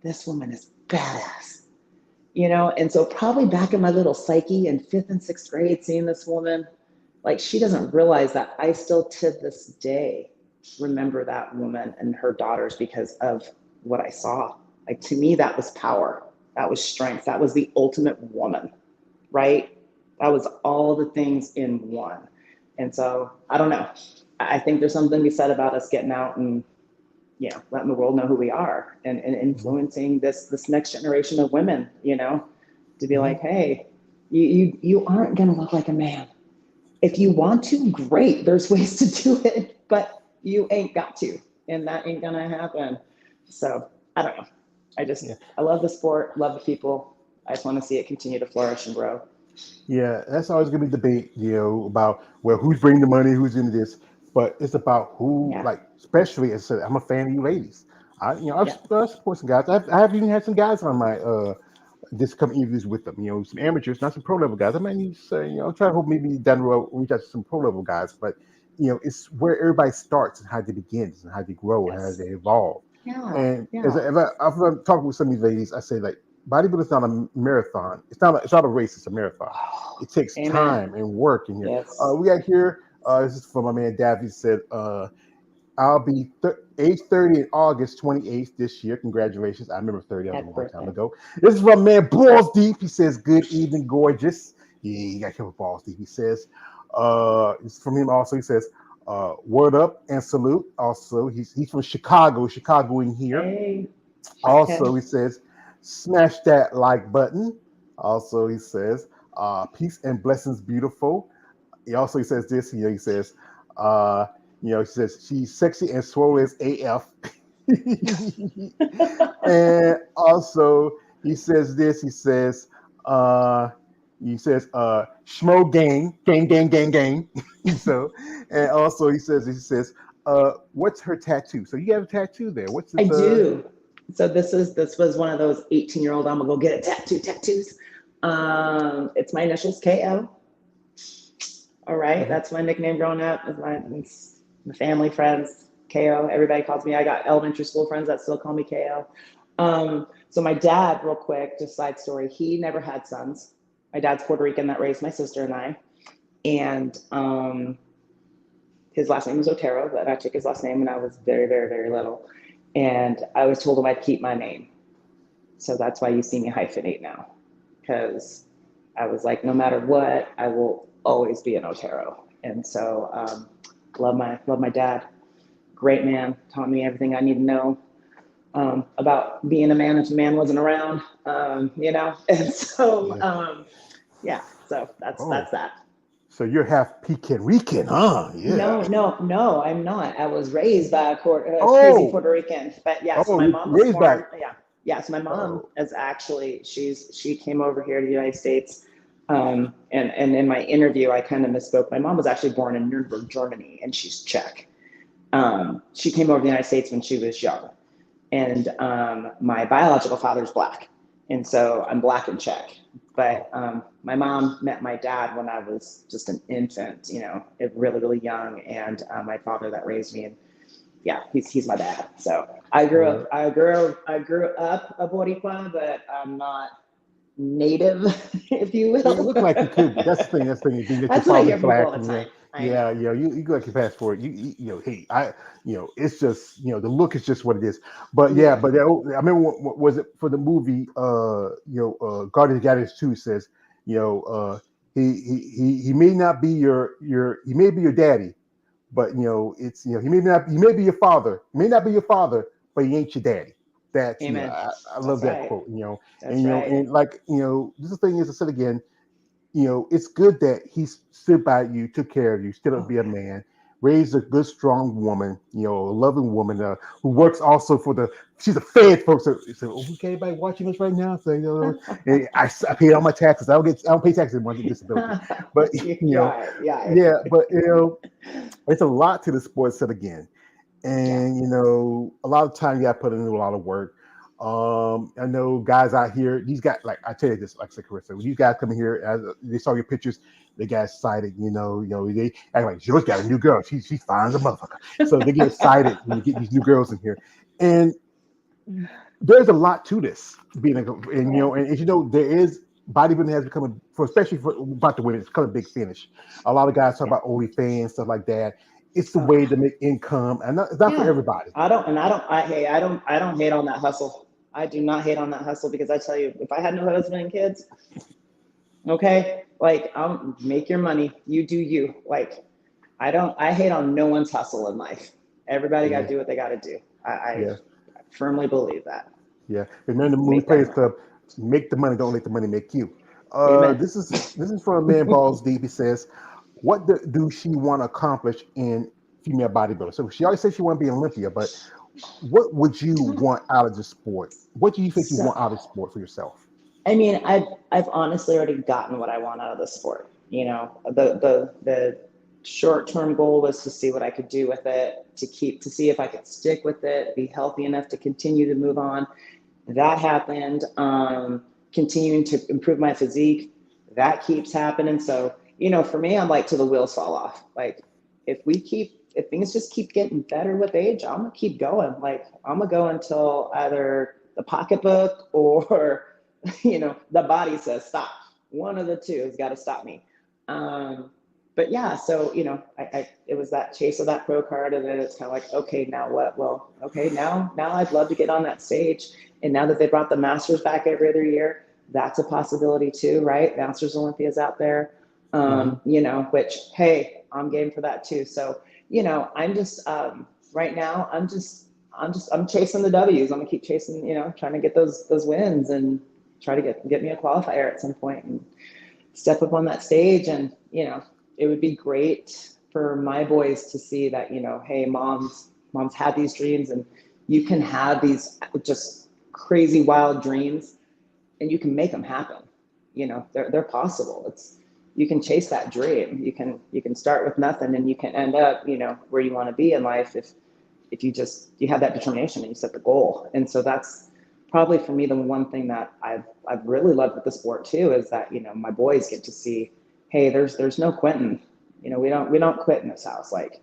this woman is badass. And so probably back in my little psyche in 5th and 6th grade, seeing this woman Like, she doesn't realize that I still to this day remember that woman and her daughters because of what I saw. Like, to me, that was power. That was strength. That was the ultimate woman, right? That was all the things in one. And so I don't know. I think there's something to be said about us getting out and, letting the world know who we are, and influencing this next generation of women, to be like, hey, you aren't gonna look like a man. If you want to, great. There's ways to do it, but you ain't got to, and that ain't gonna happen. So I don't know. Yeah. I love the sport, love the people. I just want to see it continue to flourish and grow. Yeah, that's always gonna be debate, about who's bringing the money, who's into this, but it's about who, Yeah. like, especially as I said, I'm a fan of you ladies. Yeah. I support some guys. I have even had some guys on my this come interviews with them. Some amateurs, not some pro level guys. I might need to say, I'm trying to hope maybe down the road reach out to some pro level guys, but it's where everybody starts and how they begin and how they grow and how Yes. they evolve. Yeah. And Yeah. if I'm talking with some of these ladies, I say, like, bodybuilding is not a marathon. It's not a race. It's a marathon. Oh, It takes amen. time and work. And here, Yes. we got here. This is from my man Davy. Said, I'll be age 30 in August 28th this year. Congratulations. I remember 30. That was a Happy long time birthday. ago. This is from my man Balls Deep. He says, good evening, gorgeous. Yeah, you got to kill Balls Deep. He says, it's from him also. He says, word up and salute. Also, he's from Chicago in here. Hey. Also, Okay. he says, smash that like button. Also, he says, peace and blessings, beautiful. He says this. He says, uh, he says she's sexy and swole as AF. And also, he says this. Uh, he says, Schmo gang. So, and also he says, what's her tattoo? So you have a tattoo there. What's I this? do. So this was one of those 18-year-old I'm gonna go get a tattoos. It's my initials KO. All right, Mhm. that's my nickname growing up. It's my family, friends, KO. Everybody calls me. I got elementary school friends that still call me KO. So my dad, real quick, just side story. He never had sons. My dad's Puerto Rican that raised my sister and I, and his last name was Otero, but I took his last name when I was very, very, very little, and I was told him I'd keep my name. So that's why you see me hyphenate now, because I was like, no matter what, I will always be an Otero. And so, love my dad. Great man, taught me everything I need to know about being a man if a man wasn't around. And so, Yeah. yeah. So that's Oh, that. so you're half Pecan Rican, huh? Yeah. No, no, no, I'm not. I was raised by a crazy Oh, Puerto Rican, but yeah. So oh, my you mom was raised back. born. Yeah, yeah. So my mom Oh, is actually she came over here to the United States, and in my interview I kind of misspoke. My mom was actually born in Nuremberg, Germany, and she's Czech. She came over to the United States when she was young, and my biological father's black, and so I'm black and Czech. oh, But my mom met my dad when I was just an infant, really, really young, and my father that raised me, and yeah, he's my dad. So well, I grew up a Boricua, but I'm not native, if you you will. look like you could be. That's the thing. Being that your That's what I father's hear people all black, the and time. I yeah, know. you go like your passport. Hey, it's just, the look is just what it is. But yeah, Yeah. but I remember what was it for the movie? Guardians of the Galaxy 2 says, you know, he may not be he may be your daddy, but it's he may be your father, he may not be your father, but he ain't your daddy. That's Amen. I love That's that right. quote. And That's right. and like this thing is, I said again, it's good that he stood by you, took care of you, stood up to Oh be a yeah. man, raised a good, strong woman, a loving woman who works also for she's a Fed, folks. So okay, everybody watching us right now, so and I pay all my taxes. I don't pay taxes on disability, but Yeah, yeah, yeah, but it's a lot to the sports set again. yeah. And a lot of time you got to put in a lot of work. I know guys out here. These guys, like I tell you this, like I said, Karrisa, when these guys come here, as they saw your pictures, they got excited. They act like George got a new girl. She fine as a motherfucker. So they get excited when you get these new girls in here, and there's a lot to this being and Yeah. there is bodybuilding has become, especially for about the women, it's become a big finish. A lot of guys talk about OnlyFans, stuff like that. It's the Oh, way to make income, and it's not for yeah. everybody. I don't hate on that hustle. I do not hate on that hustle because I tell you, if I had no husband and kids, okay, like I'll make your money. You do you. Like I hate on no one's hustle in life. Everybody got Yeah, to do what they got to do. I yeah, firmly believe that. yeah. Remember the movie Make that Players money. Club, make the money, don't let the money make you. Amen. This is from a man balls deep. He says, what do she want to accomplish in female bodybuilding? So she always says she want to be an Olympia, but what would you want out of the sport? What do you think you So, want out of the sport for yourself? I mean, I've honestly already gotten what I want out of the sport. You know, the short term goal was to see what I could do with it, to see if I could stick with it, be healthy enough to continue to move on. That happened. Continuing to improve my physique, that keeps happening. So, you know, for me, I'm like, till the wheels fall off. Like, if things just keep getting better with age, I'm gonna keep going. Like, I'm gonna go until either the pocketbook or, you know, the body says stop. One of the two has got to stop me. Um, but yeah, so you know, it was that chase of that pro card, and then it's kind of like, okay, now what? Well, okay, now I'd love to get on that stage, and now that they brought the Masters back every other year, that's a possibility too, right? Masters Olympia's out there, Hmm. you know, which hey, I'm game for that too. So you know, I'm just right now, I'm chasing the W's. I'm gonna keep chasing, you know, trying to get those wins and try to get me a qualifier at some point and step up on that stage. And you know, it would be great for my boys to see that, you know, hey, moms had these dreams, and you can have these just crazy wild dreams, and you can make them happen. You know, they're possible. It's you can chase that dream. You can start with nothing, and you can end up, you know, where you want to be in life if you have that determination and you set the goal. And so that's probably for me the one thing that I've really loved with the sport too, is that, you know, my boys get to see, hey, there's no quitting. You know, we don't quit in this house. Like,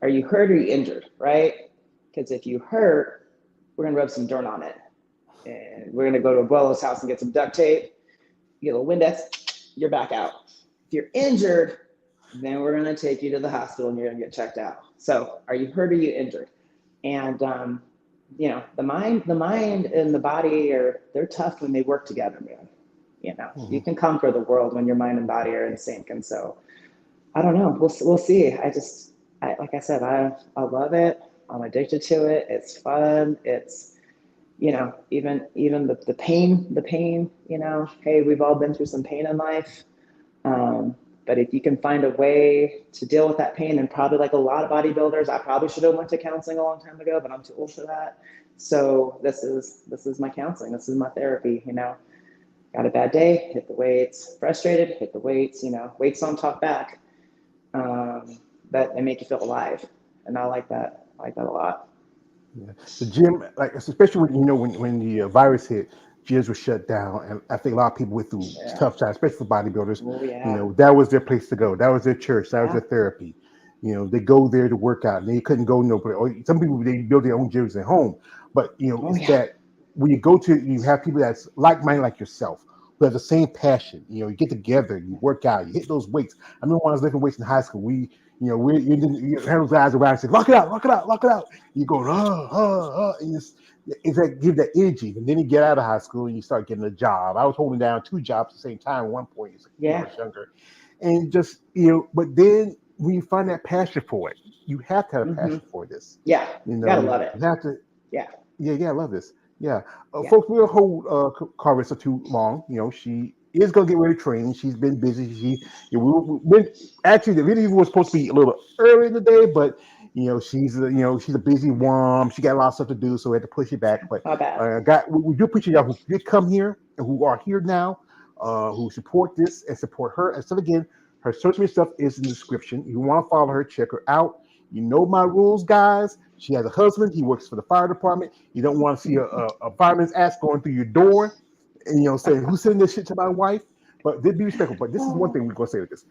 are you hurt or are you injured, right? Because if you hurt, we're gonna rub some dirt on it, and we're gonna go to Abuelo's house and get some duct tape, get a little Windex, you're back out. If you're injured, then we're gonna take you to the hospital and you're gonna get checked out. So, are you hurt or are you injured? And you know, the mind and the body they're tough when they work together, man. You know, you Hmm. can conquer the world when your mind and body are in sync. And so I don't know, we'll see. Like I said, I love it. I'm addicted to it. It's fun. It's, you know, even the pain, you know, hey, we've all been through some pain in life. um, but if you can find a way to deal with that pain, and probably like a lot of bodybuilders, I probably should have went to counseling a long time ago, but I'm too old for that. So this is my counseling. This is my therapy. You know, got a bad day, hit the weights. Frustrated, hit the weights. You know, weights don't talk back, but they make you feel alive, and I like that. I like that a lot. Yeah. The gym, like especially when when the virus hit, gyms were shut down, and I think a lot of people went through Yeah. tough times, especially for bodybuilders. Oh yeah. That was their place to go. That was their church. That was Yeah. their therapy. They go there to work out. And they couldn't go nowhere. Or some people they build their own gyms at home, but Oh it's yeah. that when you go to, you have people that's like minded like yourself who have the same passion. You get together, you work out, you hit those weights. I remember when I was lifting weights in high school. You had those guys around and say, lock it out, lock it out, lock it out. You go, and it's like give that energy. And then you get out of high school and you start getting a job. I was holding down two jobs at the same time at one point, when I Yeah. was younger. And just, but then when you find that passion for it, you have to have a Mm-hmm. passion for this. Yeah. Gotta love it. You have to, Yeah. yeah, I love this. Yeah. Yeah. Folks, we don't hold Karrisa too long. She is going to get ready to train. She's been busy. Actually, the video was supposed to be a little early in the day, but she's a busy mom. She got a lot of stuff to do, so we had to push it back. But Not bad. we do appreciate y'all who did come here and who are here now, who support this and support her. And so again, her social media stuff is in the description. You want to follow her, check her out. You know my rules, guys. She has a husband. He works for the fire department. You don't want to see a fireman's ass going through your door and saying, "Who's sending this shit to my wife?" But they be respectful. But this is one thing we're gonna say with this.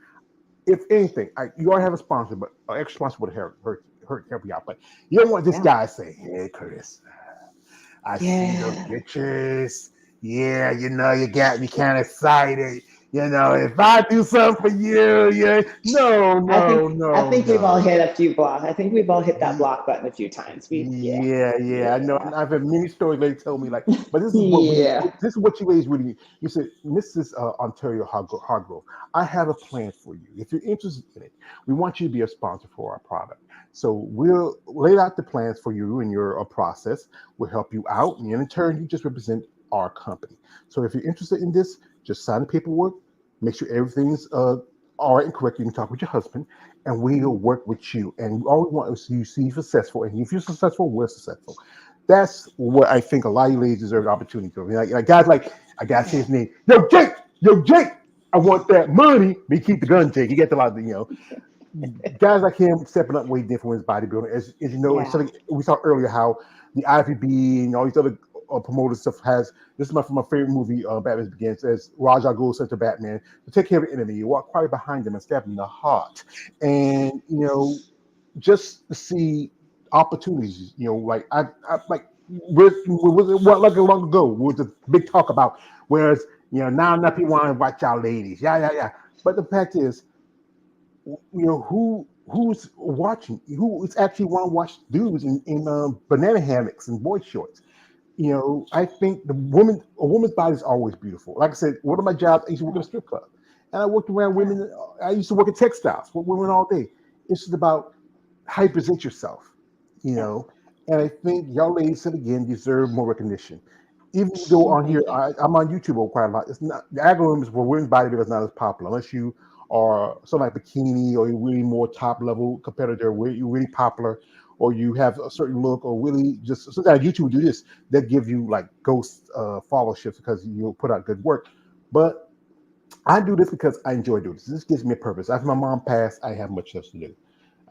If anything, you already have a sponsor, but an extra sponsor would help you out. But you don't want this Yeah. guy saying, "Hey, Curtis, I see those Yeah. pictures. Yeah, you got me kind of excited. If I do something for you, yeah, no, I no, think I no, think we've all no. hit a few block. I think we've all hit that block button a few times. Yeah, yeah, I know. Yeah, I've had many stories. Lady told me like, but yeah, this is what you ladies really. You said, Mrs. Ontario Hardgrove, I have a plan for you. If you're interested in it, we want you to be a sponsor for our product. So we'll lay out the plans for you and your process. We'll help you out, and in turn, you just represent our company. So if you're interested in this, just sign the paperwork. Make sure everything's all right and correct. You can talk with your husband and we'll work with you. And all we want is you see successful. And if you're successful, we're successful. That's what I think a lot of you ladies deserve the opportunity to. I mean, like guys like I gotta say his name. Yo Jake, I want that money. But he keep the gun, Jake. He gets a lot of guys like him stepping up way different with bodybuilding. As you know, it's yeah, something we saw earlier how the IFBB and all these other promoters stuff has. This is from my favorite movie, Batman Begins, as Ra's al Ghul said to Batman to take care of the enemy. You walk quietly behind them and stab them in the heart, and just to see opportunities. Like I like what like a long ago was a big talk about. Whereas now enough people want to watch out ladies, yeah. But the fact is, who's watching? Who is actually want to watch dudes in banana hammocks and boy shorts? I think a woman's body is always beautiful. Like I said, one of my jobs, I used to work at a strip club, and I worked around yeah, women. I used to work at textiles with women all day. It's just about how you present yourself, you yeah. know. And I think y'all ladies, said again, deserve more recognition. Even though Well, on here, thank you. I'm on YouTube quite a lot. It's not the algorithms for women's bodybuilding is not as popular unless you are something like bikini or you're really more top level competitor where you're really popular or you have a certain look or really just sometimes YouTube will do this that give you like ghost followerships because you put out good work. But I do this because I enjoy doing this. This gives me a purpose. After my mom passed, I have much else to do.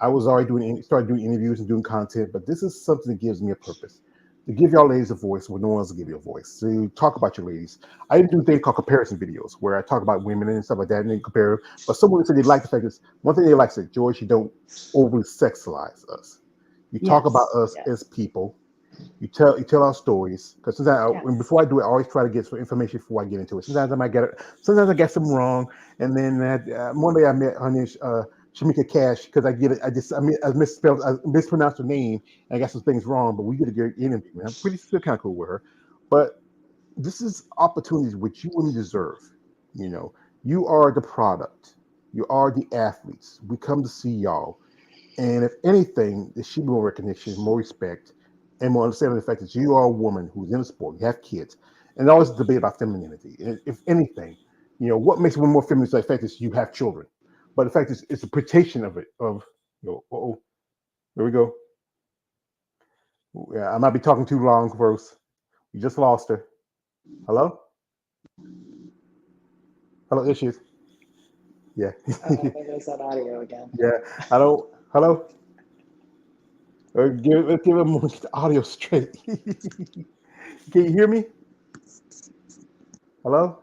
I was already started doing interviews and doing content, but this is something that gives me a purpose. To give y'all ladies a voice when no one else will give you a voice. To talk about your ladies. I even do things called comparison videos where I talk about women and stuff like that and then compare. But some women say they like the fact is one thing they like is George, you don't overly sexualize us. You talk about Yes, us as yes, people. You tell our stories because sometimes when yes. before I do it, I always try to get some information before I get into it. Sometimes I might get it. Sometimes I get some wrong, and then one day I met her name Shamika Cash because I get it. I misspelled, I mispronounced her name, and I got some things wrong. But we get a good interview, man. I'm pretty still kind of cool with her. But this is opportunities which you women deserve. You know, you are the product. You are the athletes. We come to see y'all. And if anything, there should be more recognition, more respect, and more understanding of the fact that you are a woman who's in a sport, you have kids, and always a debate about femininity. And if anything, what makes a woman more feminine is the fact that you have children. But the fact is, it's a protection of it. There we go. Yeah, I might be talking too long, Rose. You just lost her. Hello, hello, issues. Yeah, Oh, there goes that audio again. yeah. Hello, hello. Let's give him the audio straight. Can you hear me? Hello?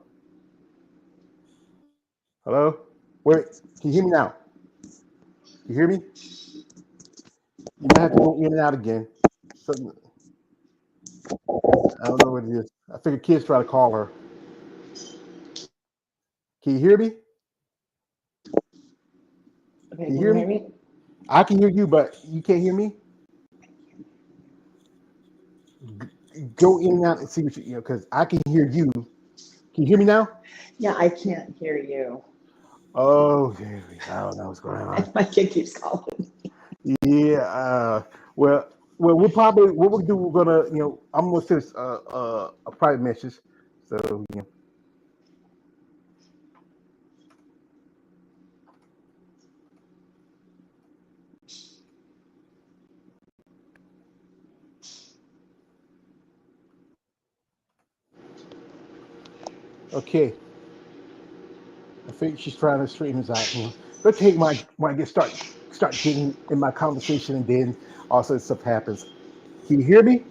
Hello? Wait, can you hear me now? You hear me? You might have to go in and out again. Something, I don't know what it is. I figured kids try to call her. Can you hear me? Okay, Can you can you hear hear me? me? I can hear you, but you can't hear me? Go in and out and see what because I can hear you. Can you hear me now? Yeah, I can't hear you. Oh, I don't know what's going on. My kid keeps calling. Yeah. Well, we'll probably what we'll do. We're gonna, I'm gonna send a private message. So, okay. I think she's trying to straighten this out. Let's take my when I get start getting in my conversation, and then also stuff happens. Can you hear me?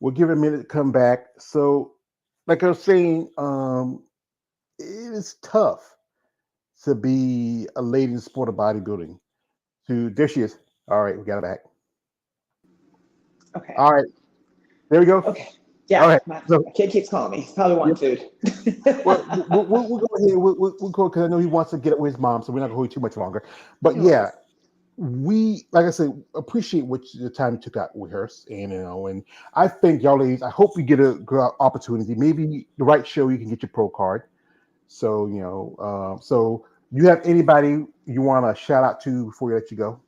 We'll give it a minute to come back. So, like I was saying, it is tough to be a lady in the sport of bodybuilding. There she is. All right, we got it back. Okay, All right, there we go. okay. All Yeah, right. my So kid keeps calling me. He's probably yeah, wanting food. well, we'll go ahead. We'll go because I know he wants to get up with his mom, so we're not going to hold you too much longer. But No yeah, worries. we, like I said, appreciate what the time you took out with us, and and I think y'all ladies. I hope we get a good opportunity. Maybe the right show, you can get your pro card. So so you have anybody you want to shout out to before we let you go?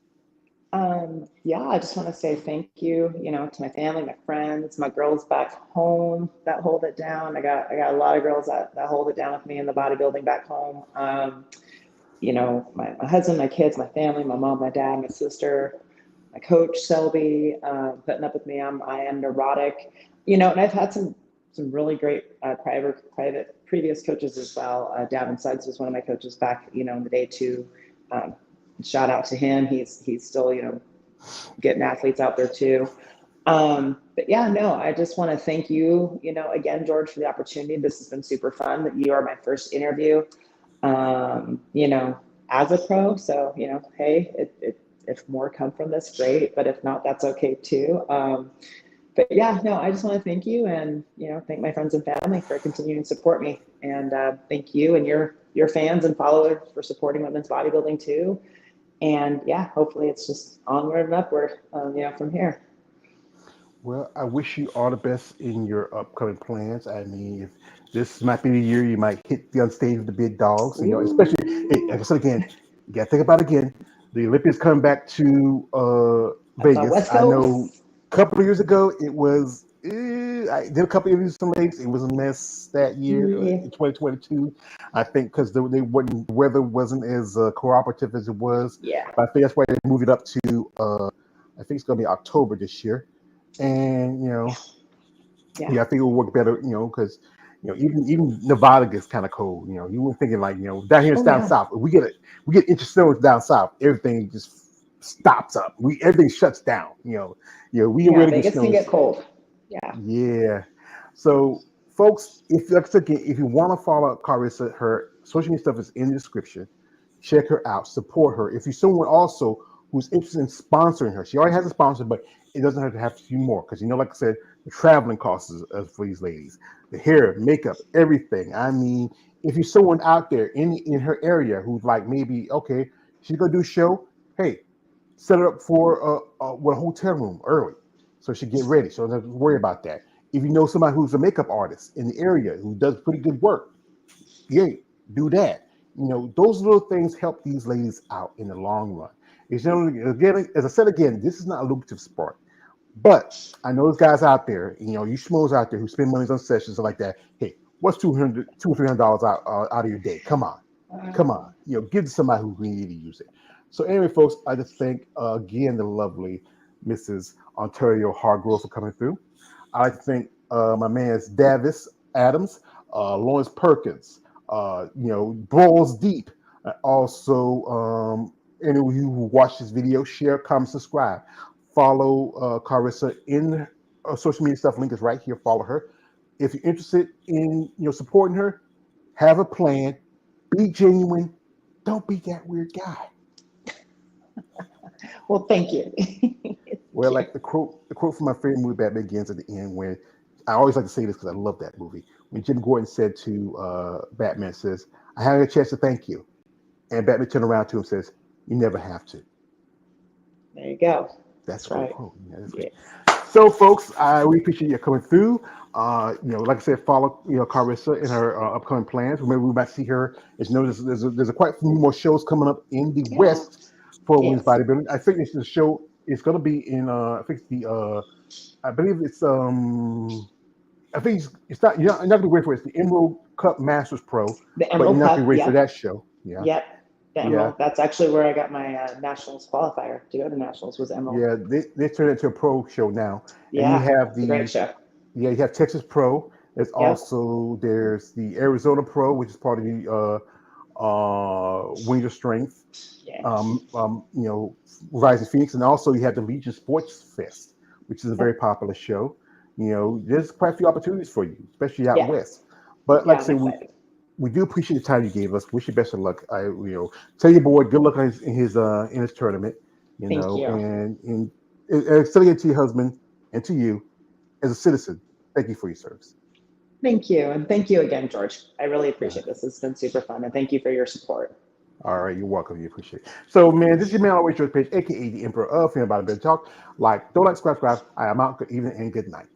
Yeah, I just want to say thank you, to my family, my friends, my girls back home that hold it down. I got a lot of girls that hold it down with me in the bodybuilding back home. My husband, my kids, my family, my mom, my dad, my sister, my coach Selby, putting up with me. I am neurotic, and I've had some really great private previous coaches as well. Davin Suggs was one of my coaches back, in the day too. Um, Shout out to him. He's still, getting athletes out there too. But yeah, no, I just want to thank you, again, George, for the opportunity. This has been super fun. That you are my first interview, um, you know, as a pro. So, hey, if more come from this, great. But if not, that's okay too. But yeah, no, I just want to thank you and, thank my friends and family for continuing to support me. And thank you and your fans and followers for supporting women's bodybuilding too. And yeah, hopefully it's just onward and upward, from here. Well, I wish you all the best in your upcoming plans. I mean, if this might be the year you might hit the unstage with the big dogs, especially, hey, like I Ooh, said again, you got to think about it again. The Olympians coming back to that's on Vegas. West I know Coast. a couple of years ago it was. I did a couple of interviews with some ladies. It was a mess that year Yeah, in 2022. I think because they wasn't the weather wasn't as cooperative as it was. yeah, But I think that's why they moved it up to. I think it's going to be October this year, and yeah. yeah, I think it will work better, because even Nevada gets kind of cold. You were thinking like, down here it's Oh down yeah, south. We get inch of snow down south. Everything just stops up. Everything shuts down. We yeah. already get Vegas can get snows. cold. Yeah. Yeah. So, folks, if like I said again, if you want to follow Karrisa, her social media stuff is in the description. Check her out, support her. If you're someone also who's interested in sponsoring her, she already has a sponsor, but it doesn't have to be more because like I said, the traveling costs for these ladies, the hair, makeup, everything. I mean, if you're someone out there in her area who's like maybe okay, she's gonna do a show, hey, set her up for a hotel room early so she get ready. So don't have to worry about that. If you know somebody who's a makeup artist in the area who does pretty good work, yeah, do that. Those little things help these ladies out in the long run. Again, as I said again, this is not a lucrative sport. But I know those guys out there, you schmoes out there who spend money on sessions like that. Hey, what's 200 or $300 out of your day? Come on. Give it to somebody who really need to use it. So anyway, folks, I just thank again the lovely Mrs. Ontario-Hardgove for coming through. I like to thank my man's Davis Adams, Lawrence Perkins, Balls Deep. Also, any of you who watch this video, share, comment, subscribe. Follow Karrisa in social media stuff. Link is right here. Follow her. If you're interested in supporting her, have a plan. Be genuine. Don't be that weird guy. Well, thank you. Well, Thank you. like the quote from my favorite movie, Batman Begins, at the end, when I always like to say this because I love that movie. When Jim Gordon said to Batman, says, "I had a chance to thank you," and Batman turned around to him and says, "You never have to." There you go. That's a That's great right. quote. Yeah, that's great. Yes. So, folks, I really appreciate you coming through. Like I said, follow Karrisa in her upcoming plans. Remember, we might see her. As you know, there's a quite a few more shows coming up in the Yeah. West for women's Yes. bodybuilding. I think the show is going to be in. I think it's the. I believe it's. I think it's not. You're not going to wait for it. It's the Emerald Cup Masters Pro, The but you're Emerald not going to Cup. wait for Yep. that show. Yeah, Yep. The yeah, Emerald. That's actually where I got my nationals qualifier to go to nationals was Emerald. yeah. They turned it into a pro show now, and you Yeah. have It's a great the. show. Yeah, you have Texas Pro. Yep. There's the Arizona Pro, which is part of the Winter Strength. Yeah. Rising Phoenix, and also you have the Legion Sports Fest, which is a very Yep. popular show. There's quite a few opportunities for you, especially out Yeah. west. But like Yeah. I I'm said, excited. we do appreciate the time you gave us. Wish you best of luck. Tell your boy good luck in his tournament. Thank you. And say it to your husband and to you as a citizen. Thank you for your service. Thank you. And thank you again, George. I really appreciate this. It's been super fun. And thank you for your support. All right, you're welcome. You appreciate it. So, man, this is your man, always George Page, aka the Emperor of Female Bodybuilding Talk. Like, don't like, subscribe. I am out. Good evening and good night.